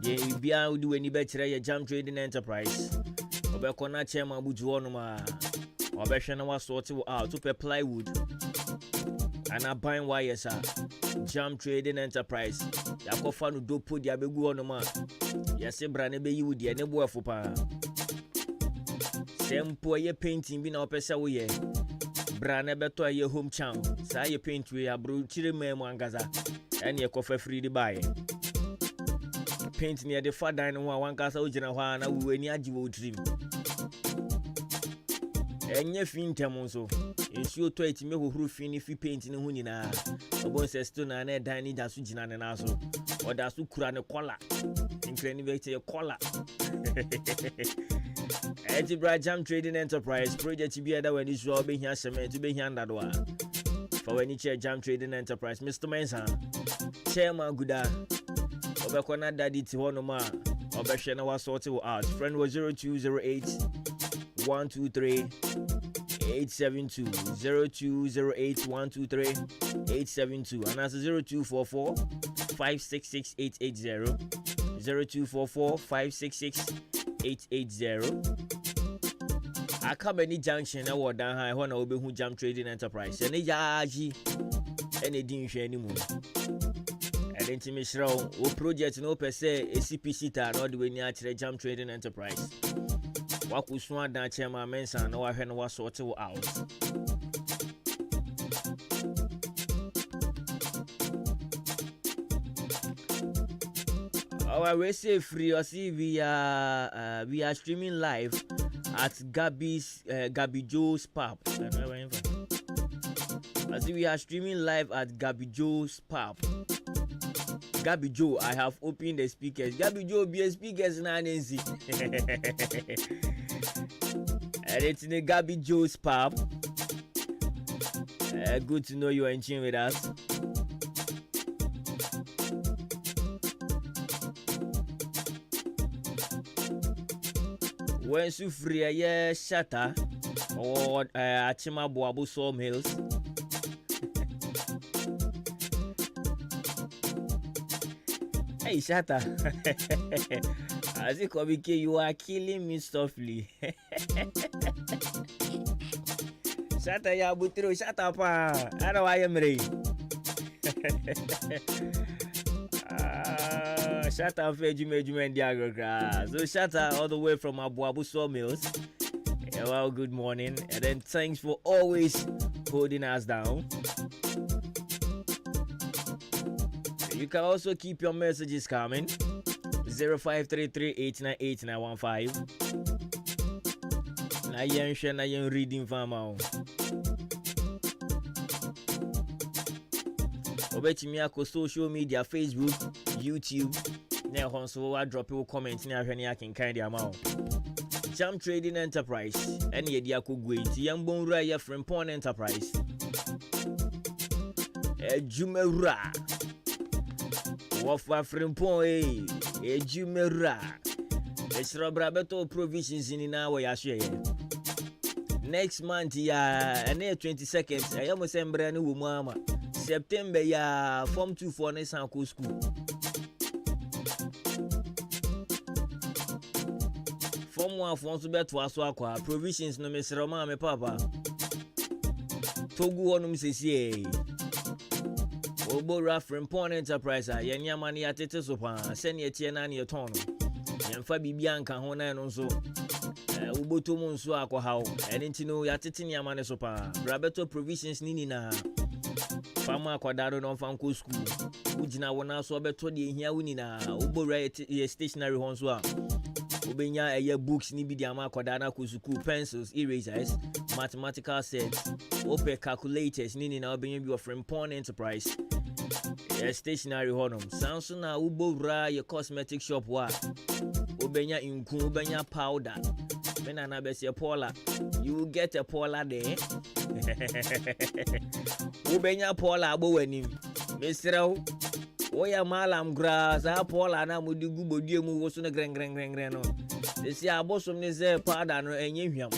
You be able to do any better your Jam Trading Enterprise. Obekona chairman bujuonuma. Obeshana was sorted out to plywood. And a buying wires are Jam Trading Enterprise. Yakofanu do put ya begu on ma. Yase brane be you the nebo fupa. Sempo ye painting be na opesa we. Brane beto ye home cham. Sa ye paint we abru chire memo angaza. And ye kofe free the buy. Paint near the father and one casa ujina wana we ni ajiwo dream. Enye fin temonso. Ensure to it me who fin if you paint in hunina. Obon says stone and a dining da sujina and aso. Or da su kura ne kola. Inclinate your kola. Etibra Jam Trading Enterprise project to be other when this will be here cement to be here that one. For when you chair Jam Trading Enterprise, Mr. Mensa. Chairman Guda. Obekona daddy to one ma. Obeshana was sorted out. Friend was 0208 123 872 0208 123 872 and that's 0244 566 880 0244 566 880. I come any junction I was down high when I will be who Jam Trading Enterprise and yaji and it didn't share anymore. And then to me show o project no per se a CPC ta no the way near Jam Trading Enterprise. Wakuswa dan chairman Mensa na wa hwe no was sort out. We say free or see we are streaming live at Gabby Joe's pub. I see we are streaming live at Gabby Joe's pub. Gabby Joe, I have opened the speakers. Gabby Joe be a speakers na Nancy. And it's in the Gabby Joe's pub. Good to know you are in tune with us. When Sufria ye shatter or Achima Boabu sawmills. Hey shatter. As it come you are killing me softly. Shatter ya butiro shatter pa. I know I am ready. Shout out for Jume Diagra. So shout out all the way from Abu Sawmills. Yeah, well, good morning. And then thanks for always holding us down. You can also keep your messages coming. 0533898915. Na yen reading from our Obetimi ako social media, Facebook, YouTube. Now also I drop your comments now when I can kind of amount. Jam Trading Enterprise. Any idea could go to Young Bonra from Pon Enterprise. Jumera. Wafa from Pon Jumera. Let's rub Rabato provisions in our Yashia. Next month, and 20 seconds. I almost am brand new mama. September ya form 2 for next school. Form 1 for to bet to aswa provisions no Mr. Roma me papa. Togu onum sisi. Obo Rafren Pon Enterprise yenya mani atete so pa send ye tie na ne ton. Yemfa bibia nka ho na no so. Uboto mu nso akwa hawo. Eni ntino ya tete ne amane so pa. Brabeto provisions nini na. Fama kwadaro no fanko school. Ujina wona so beto de hia wuni na. Ubora ye stationery hon so a. Ubenya eye books ni bi de ama kwadana ko school, pencils, erasers, mathematical sets, open calculators nini na obenya bi of Pon Enterprise. Ye stationery honum. Sanso na ubora ye cosmetic shop wa. Ubenya inku, ubenya powder. Mena na bese Paula. You will get a Paula there. Ubenya Paula abo wenim. Mr. Oya malam grass, a pola na mudi gubo die mu woso ne greng no. Desi abosom ne ze pada no enye hwam.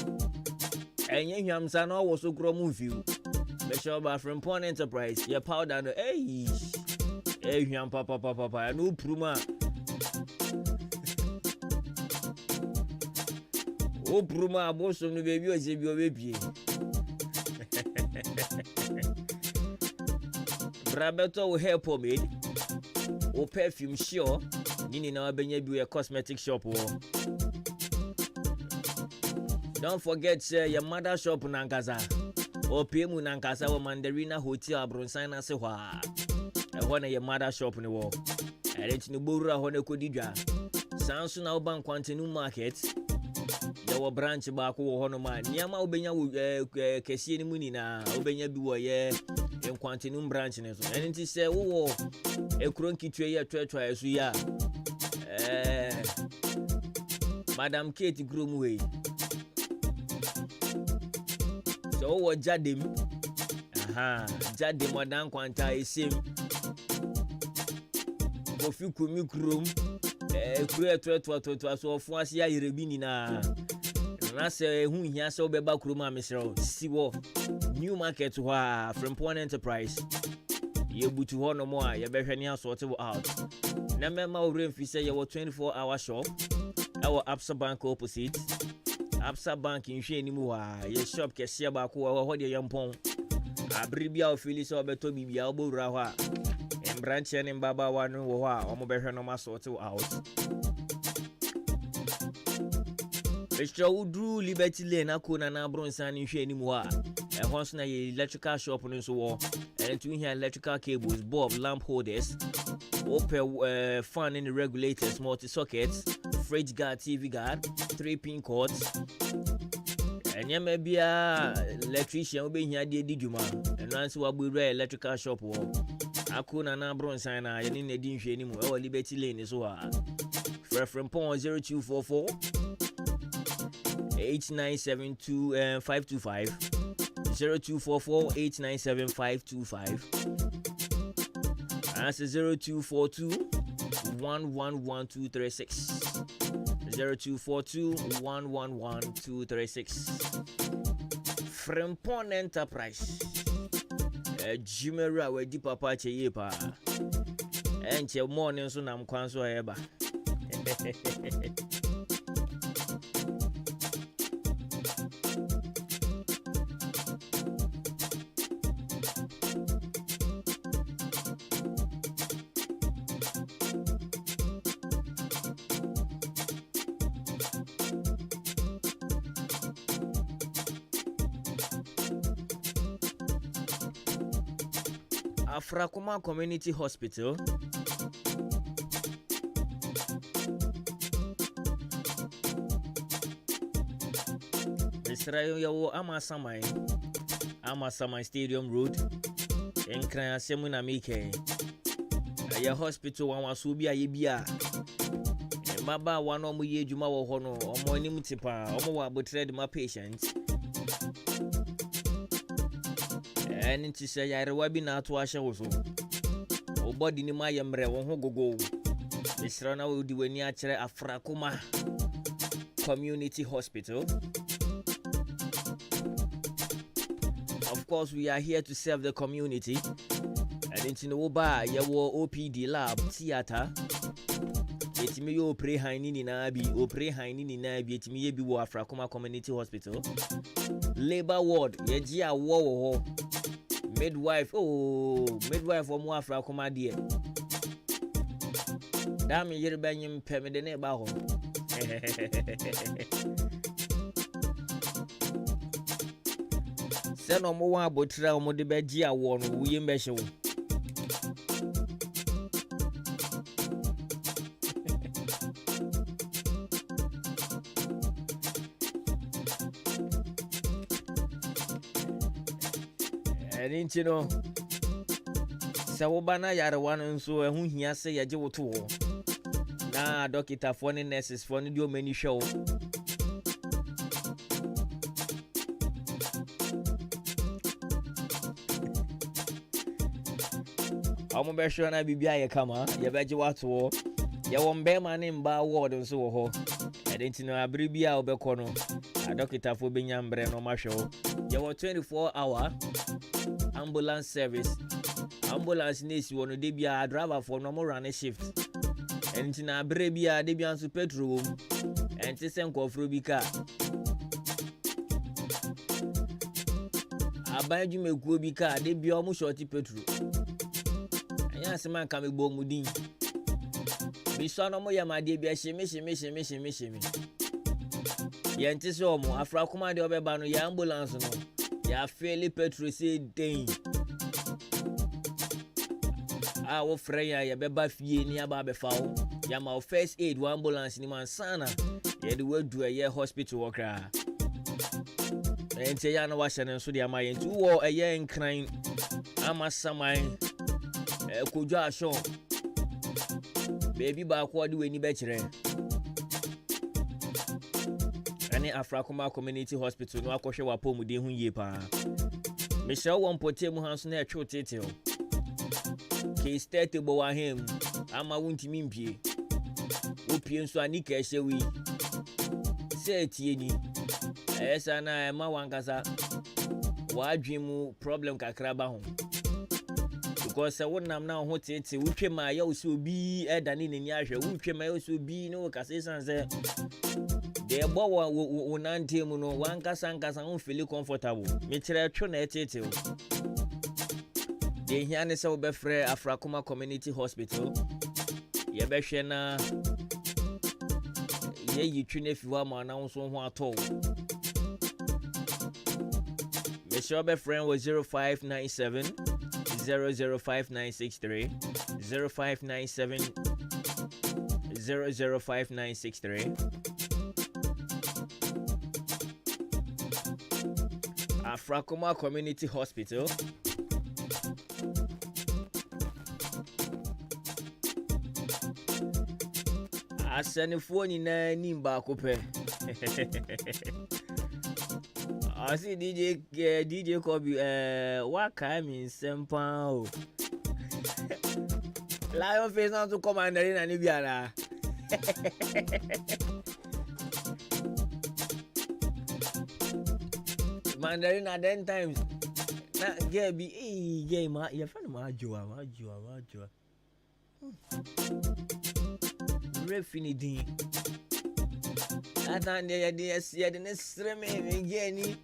Enye hwam sa no wo so kro mu view. Be sure ba from Pon Enterprise, your powder no hwam papa no pruma. O pruma abosom no baby o je bi o bebie. Brabeto will help me. O perfume sure. Nini na benye bi a cosmetic shop. Don't forget your mother shop Nankaza. O Pemu Nankasa or Mandarina Hotel Bronsana Sewa. And one of your mother shop in the wall. And it's Nubura Honekodija. Samson Alban Quantinu Market. There were branch back or Honoma. Niama Ubenya Kesini Munina. Ubenya Buaye. In Quantinum branch, and it is a war. A cronky tray as we are. Madam Kate Groomway. So what Jadim? Aha, Jadim, Madame Quanta is him. Coffee comic room. Queer to so for Sia Rebinina. Nasa who he has so beba kruma Mr. Siwo. New market from Pon Enterprise. You but to one more, you better near sort it out. Number rain fi say you 24-hour shop. Our Absa Bank opposite. Absa Bank in Shenimua, your shop can see about who are holding young pong. Abribia Phyllis or Beto Bibia Rawa. And branch and Baba one or better no sort it out. Mr. Udru Liberty Lane, Akuna Bronson in Shenimua. And once na electrical shop on so wall. And to here electrical cables, bulb, lamp holders, open fan in the regulators, multi sockets, fridge guard, TV guard, 3-pin cords. And ya may be a electrician will be here did you man. And once we will be electrical shop wall. Akuna na Bronson, I didn't need anymore. Or Liberty Lane is so from Pond 0244 8972 525 0244 897 525. That's 0242 111236. 0242 111236. From Pon Enterprise. Jimera we di papa che yepa. Enche morning so nam kwanso eba. Afrakuma Community Hospital. Israel yawo Amasamai Stadium Road. Enkran Semuna Mike. Ya hospital wan wasubi ayebia. Baba one omo ye djuma wo ho no omo anim tipa omo wa botre my patients. And it is a yarewa bi na to ahye wo so. O body ni mayemre wo ho gogo. Misra na wo di wani a kire Afrakuma Community Hospital. Of course, we are here to serve the community. And in Oba, yawo OPD lab theater. Etimi yo pray haini na bi, o pray haini na bi etimi ye bi wo Afrakuma Community Hospital. Labor ward, ye ji a wo. Midwife, midwife for mo Afrakuma die. Dami yiri banyim pemede ne ba ho. Seno mo wa botra mo de be ji a wo no wo yim be hye wo. Enti no se wo bana yarewa no nso ehu hia se ye je woto wo na doctor for ne nurses for ne dio mani hwe wo Omo be sure na bibia ye kama ye beje wato ye won be ma ne mba ward nso wo ho edenti no abiri bia obekọ no a doctor fo benya mbre no ma hwe ye wo 24-hour ambulance service ambulance nesi wono de bia driver for no mo run shift enti na abiri bia de bia nso petrol enti se nkofro bi ka abanju mekuo bi ka de bia omo short petrol anya sema ka me bo mudin bi so no mo ya ma de bia sheme yenti so mo afra kuma de obeba no ya ambulance no ya fairly petrol say den a wo frɛ ya beba fie ni aba be fa wo ya ma first aid wo ambulance ni man sana ye de wadu ye hospital wokra enti ya no wa hyɛ nso de ama yenti wo ye nkran ama saman kodwo ahwo baby ba ko de weni be kyerɛ ani Afrakoma Community Hospital no akɔhwɛ wa pomuden hu yie pa me hyɛ wo mpotem hanso na ɛtwe tete o ke state bo wa hem ama wuntimi mpie opie nso ani ka ɛhyɛ wi sɛ tie ni ɛsa na ɛma wankasa wadwemu problem kakra ba ho because wonam na ho tete wutwe ma ya osi obi ɛdane nani ahwɛ wutwe ma ya osi obi no kase san sɛ de bo wo nante mu no wankasa ho feel comfortable me kyerɛ twe na tete o de hia ne sɛ wo bɛfrɛ Afrakoma Community Hospital ye bɛhwɛ na ye yitwe na fiwa ma na nso ho atɔ me sure bɛfrɛ wo 0597 005963 0597 005963 Afrakoma Community Hospital asanefo nyina ni mba akopɛ asi DJ Kobi waka mi sempa o Lion face na to commander na ni biara Mandarin at den times na get be game your friend ma joa refinity atan de see the next me again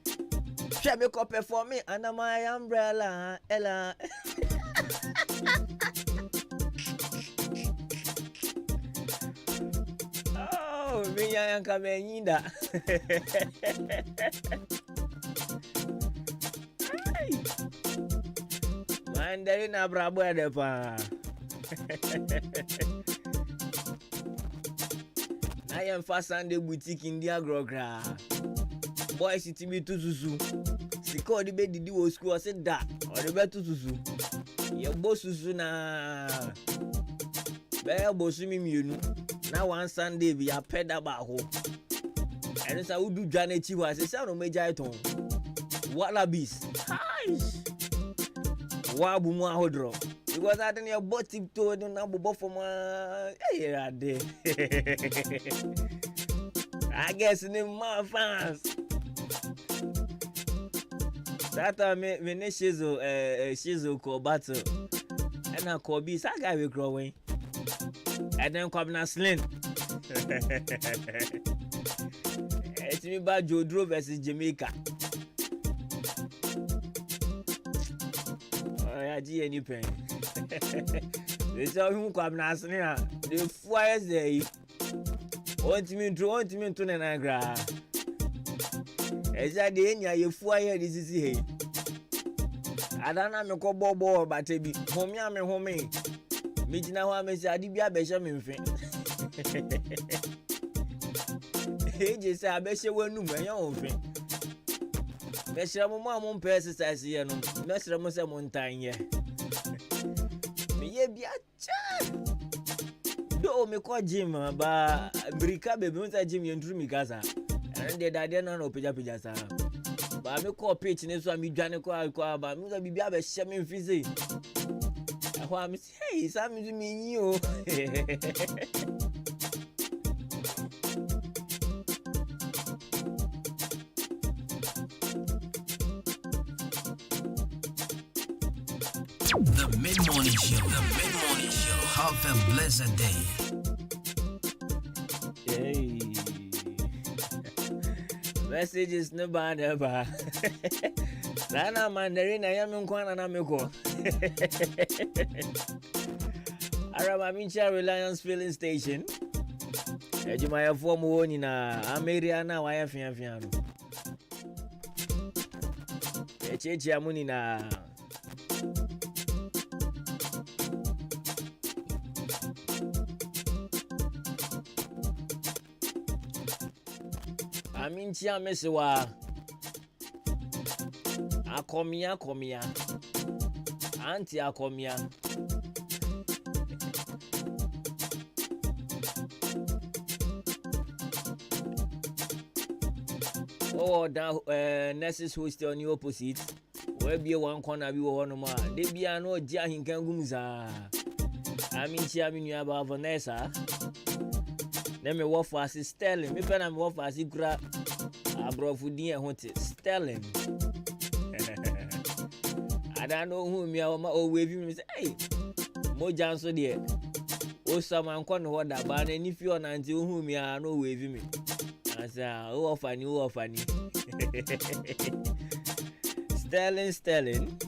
try make up for me under my umbrella ella oh me yan kamenyinda Mandarin abrabo de pa I am fast Sunday boutique in the agrogra. Boys it me to susu. Siko di be didi wo school say da. Or the be to susu. Ye bo susu na. Be bo su mi mienu. Na one Sunday bi a peda ba ho. Eno sa udu dwane chi wa say say no meja iton. Wallabies. Hi. Wa bu mu ahodro. Because I didn't your tip to it and I'm for my day. I guess in my fans. That time me shizo call battle. And I call bees, I got we growing. And then come na sling. It's me about Joe Drew versus Jamaica. Oh, yeah, G any pen. They saw him come nasty. The fires there. Want me to Niagara. As I did, you fire this is here. I don't know, me call Bobo, but be home, yammy, home. Meeting now, I'm a Sadibia Beshamin fin. He just said, I bet you were no my own thing. Beshamu Mamma Pesses as you know, Messer Mosa Montaigne. Me be a child. Do me call Jim, but Brika be Munta Jimmy and Trumi Gaza. And they died no Pijasa. But I call pitch in this one, me Janico, but Musa be a shaman fizzy. Why me say, hey, something to me you. The Mid-Morning Show. The Mid-Morning Show. Have a blessed day. Hey. Messages no bad ever. Lana Mandarin, I am in Kwananamiko. Aramamincha Reliance Filling Station. Ejumaya form one in Ameriana, why have you? Echechi Amunina. Amincha Mesewa Akomia Auntie Akomia Oh, now nurses who stay on the opposite. Where be one corner be one more. They be no Jahin Kangumza. Amincha Minya Vanessa. Let me work for us Sterling. Me pen am work for us Ikura. Abrofudi and what Sterling. I don't know who me or wave me say, hey, Mo Janso there. Oh, someone can hold that ban, and if you're not until whom me are no wave me. I say, oh, funny, oh, funny. Sterling.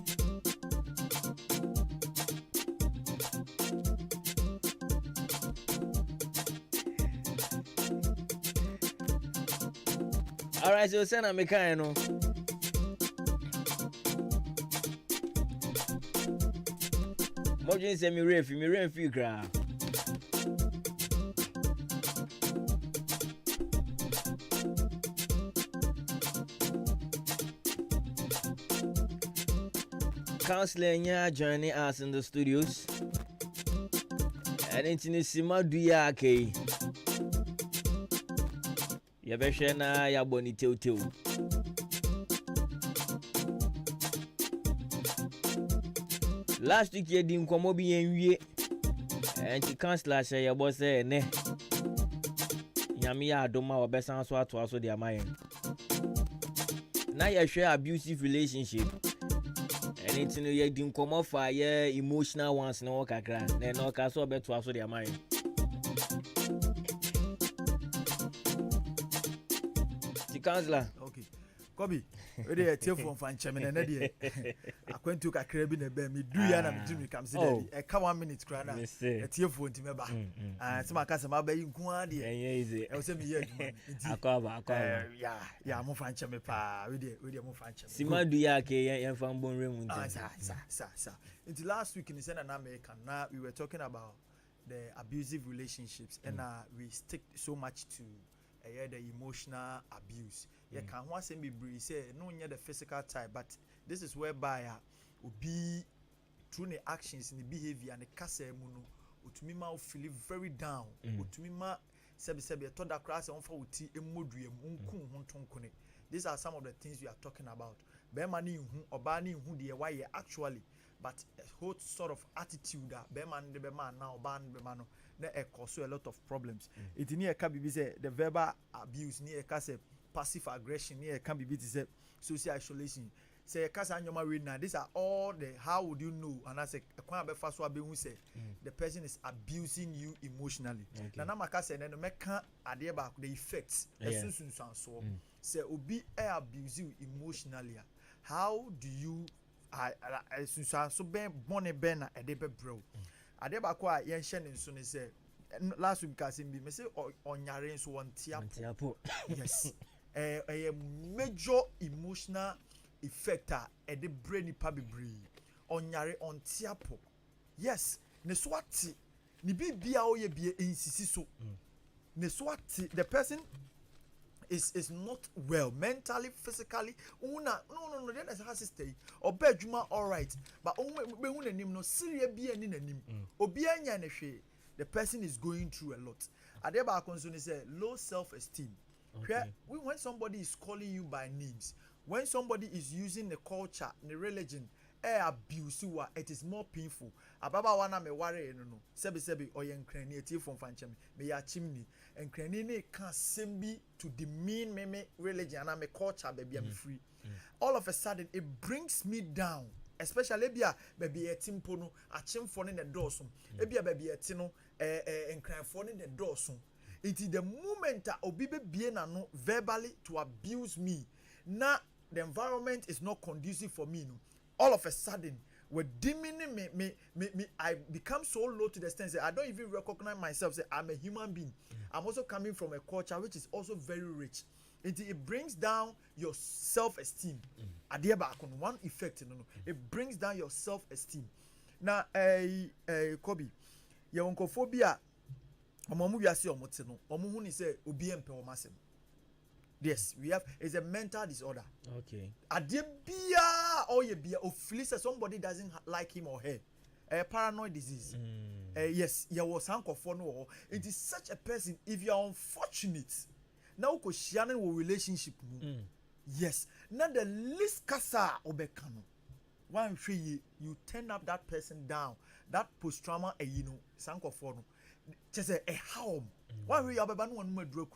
All right, so send a mechanic. Mojin say me refi gra. Counselor nya joining us in the studios. And into Sima Duya ke. Ya behwe na ya boni tew. Last week you didn't come obi enwie. And the counselor say your boss say ne. Nyame ya adoma obesan so ato aso de amayen. Na you share abusive relationship. And it's no you didn't come off fire emotional ones no kakra. Na no ka so beto aso de amayen. The counselor. Okay. Kobi, we dey telephone fan chairman na dey. Akwantu kakra bi na be me du ya na me jimi kam se dey. E ka 1 minute kra na. E telephone ti me ba. Ah, se maka se ma ba yi nku a dey. Easy. E se me ye adwuma. Akwa. Ya mo fan chairman pa. We dey mo fan chairman. Sima du ya ke yan fan bon remu nti. Sa. Until last week in the American now we were talking about the abusive relationships and we stick so much to the emotional abuse. You can once be say no the physical type, but this is whereby be through the actions and the behavior and the kase muno utumima feel very down. Utumima sebi to that class on for uti emodue unku hontonkone. These are some of the things we are talking about. Bemani hu obani hu de why actually, but a whole sort of attitude that beman de beman now ban bemano na cause a lot of problems. It near can be say the verbal abuse near case passive aggression near can be say social isolation. Say case anyoma read now. These are all the how would you know? And I say a be first one be who say the person is abusing you emotionally. Na na maka say no meka ade ba the effects. So say obi abuse you emotionally. How do you so ben bonne ben na ede be bro. Ade ba kwa yen hye ne so ne say last week I me say onyare so won tiapo. Yes. A major emotional effect ede brain pa bebre. Onyare on tiapo. Yes, ne so ati ni bibia o ye bie insisi so. Ne so ati the person is not well mentally, physically. No, then as a sister or bedjuma all right, but no Syria be any name. Obianya the person is going through a lot. Adeba concern is a low self-esteem. Okay. When somebody is calling you by names, when somebody is using the culture, the religion, abuse wa, it is more painful. Ababa wana me worry no. Sebi oye nkranni eti from fanchem me ya chimney. Nkranni ne can sembi to demean me religion and me culture baby I'm free. All of a sudden it brings me down. Especially bia baby etimpo no achimfo ne doso. Ebia baby etino nkranfo ne doso. It is the moment that obi be bien no verbally to abuse me. Now the environment is not conducive for me. No. All of a sudden, with dimming me, I become so low to the extent that I don't even recognize myself. Say I'm a human being. I'm also coming from a culture which is also very rich. It brings down your self-esteem. One effect, it brings down your self-esteem. Now, Kobe, your oncophobia. Yes, we have. It's a mental disorder. Okay. Somebody doesn't like him or her. A paranoid disease. Yes, you was no. It is such a person. If you are unfortunate, now ko shiane wo relationship. Yes. Now the least kasa obekano. One you turn up that person down. That post trauma sanko no. Just a harm. One way you have one more drug.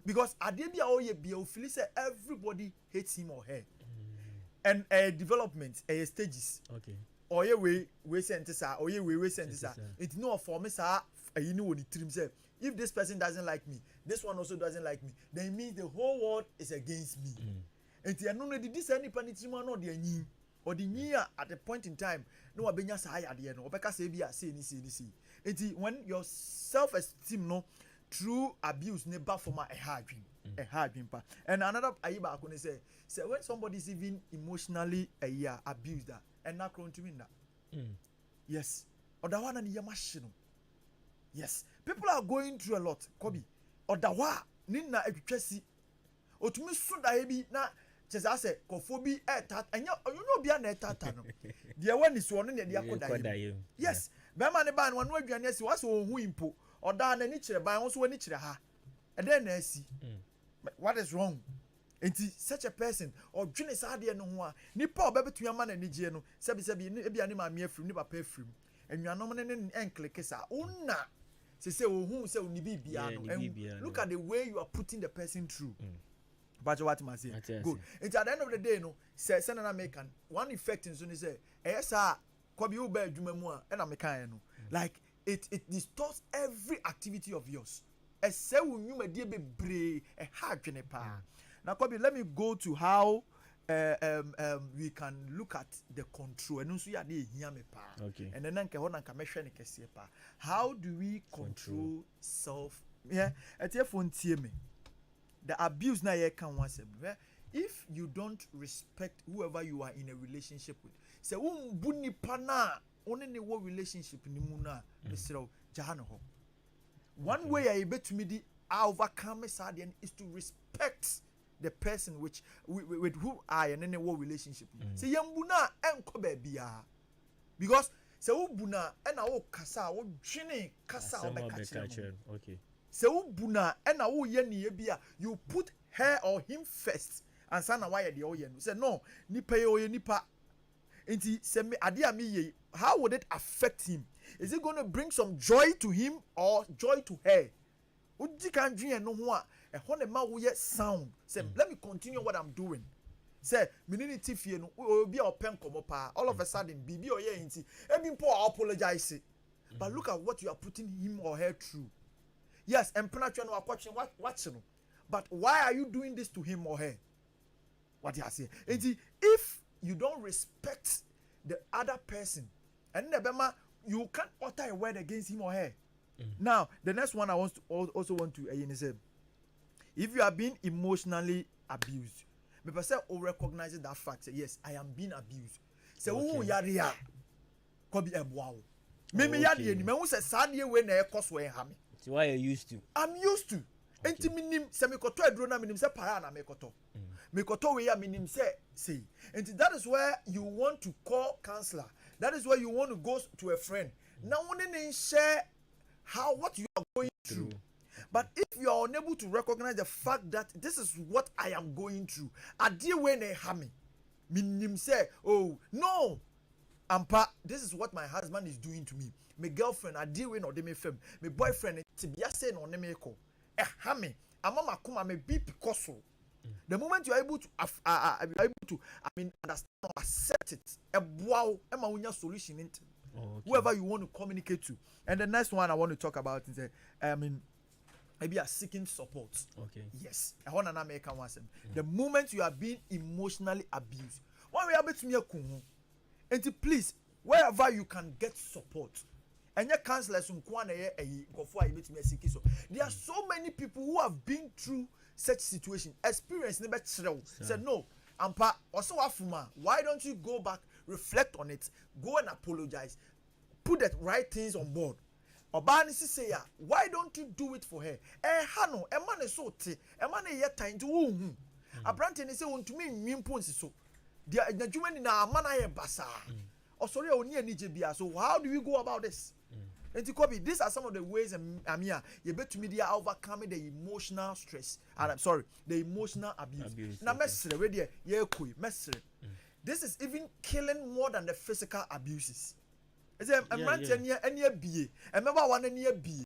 Because feel say everybody hates him or her. And development stages. Okay. Or we sentence or we sentence. It's no for me sir you know what the trim say. If this person doesn't like me, this one also doesn't like me, then it means the whole world is against me. And you know this any panitima no the yin or the near at a point in time no abenya say at the end or because say ni. And when your self-esteem no through abuse never for a hard dream. And another ayiba akone say when somebody is even emotionally abused and not grown to mean that. Yes. Or the one and the machine. Yes. People are going through a lot, Kobe. Or the wa nina educasi. Or to me soon that hebi na just I say kofobi and you know be an etatano. The one is one in the akoda. Yes. Bema ne ban one way bianesi was who impo. Or down any chair by also any chair ha. And then I see. What is wrong? And such a person or Junis Adia no one. Nipo baby to your man and Nigiano. Sabi maybe anima mere from nipa pay free. And you are nominating and click sa una. Say who say unibi biano. And look at the way you are putting the person through. But what must say? Good. And at the end of the day, no, say send an American. One effect in Sunday say, yes, sir, Kobe Ube Jumemua and American. Like it distorts every activity of yours. A say you may be brave a hard pa. Now, Kobe, let me go to how we can look at the control. And also, okay. And then how do we control self? Yeah, at your phone, the abuse na ye can once. If you don't respect whoever you are in a relationship with, say buni pana only ne wo relationship ni muna misro jahano ho. One way I able to me the overcome sadian is to respect the person with who I and any war relationship. Say yambuna enko bebia. Because say ubuna and I kasa o jini kasa o bekache. Okay. Se ubuna ena wo ye ne bia you put her or him first and sana why the oye no say no nipa ye oye nipa enti se me ade a me ye how would it affect him? Is it going to bring some joy to him or joy to her? Udi kan dwen no ho a e ho ne ma wo ye sound say let me continue what I'm doing. Say minini tifie no obi a open komo pa all of a sudden bibi oye enti e bi mpo apologize. But look at what you are putting him or her through. Yes, and penetration or watching. But why are you doing this to him or her? What you are saying? If you don't respect the other person, and you can't utter a word against him or her. Now, the next one I also want to say, if you are being emotionally abused, me person recognizing that fact. Say, yes, I am being abused. Say, oh, yaria, could be a wow. Maybe yadi, me who say sadie when they cost way hammy. So why are you used to? I'm used to. Enti minim se mekoto adrona minim se para na mekoto. Mekoto we ya minim say. Enti that is where you want to call counselor. That is where you want to go to a friend. Now one share what you are going through. But if you are unable to recognize the fact that this is what I am going through, I deal when they harm me. Minim say, oh no, ampa, this is what my husband is doing to me. My girlfriend, I deal with no de me fem. My boyfriend, tibia say no ne me ko. Hame, amama kuma me be because the moment you are able to understand or accept it, wow, ema unya solution into whoever you want to communicate to. And the next one I want to talk about is maybe a seeking support. Okay. Yes. I want to make one. The moment you are being emotionally abused, when we are able to make and please, wherever you can get support. And your counselors there are so many people who have been through such situation, experience never said no. Ampa also afuma. Why don't you go back, reflect on it, go and apologize, put the right things on board. Obani say ya, why don't you do it for her? Hano, a man is so te, a man is yet time to woo. A brantin is saying to me, Mimpons so. The Najuman in our manner basa. Or sorry, only a Nijibia. So how do you go about this? And to copy, these are some of the ways Amia, you bet to media overcoming the emotional stress. And I'm sorry, the emotional abuse. Now, mess ready, mess. This is even killing more than the physical abuses. Is a man 10 year any be. Remember one year be.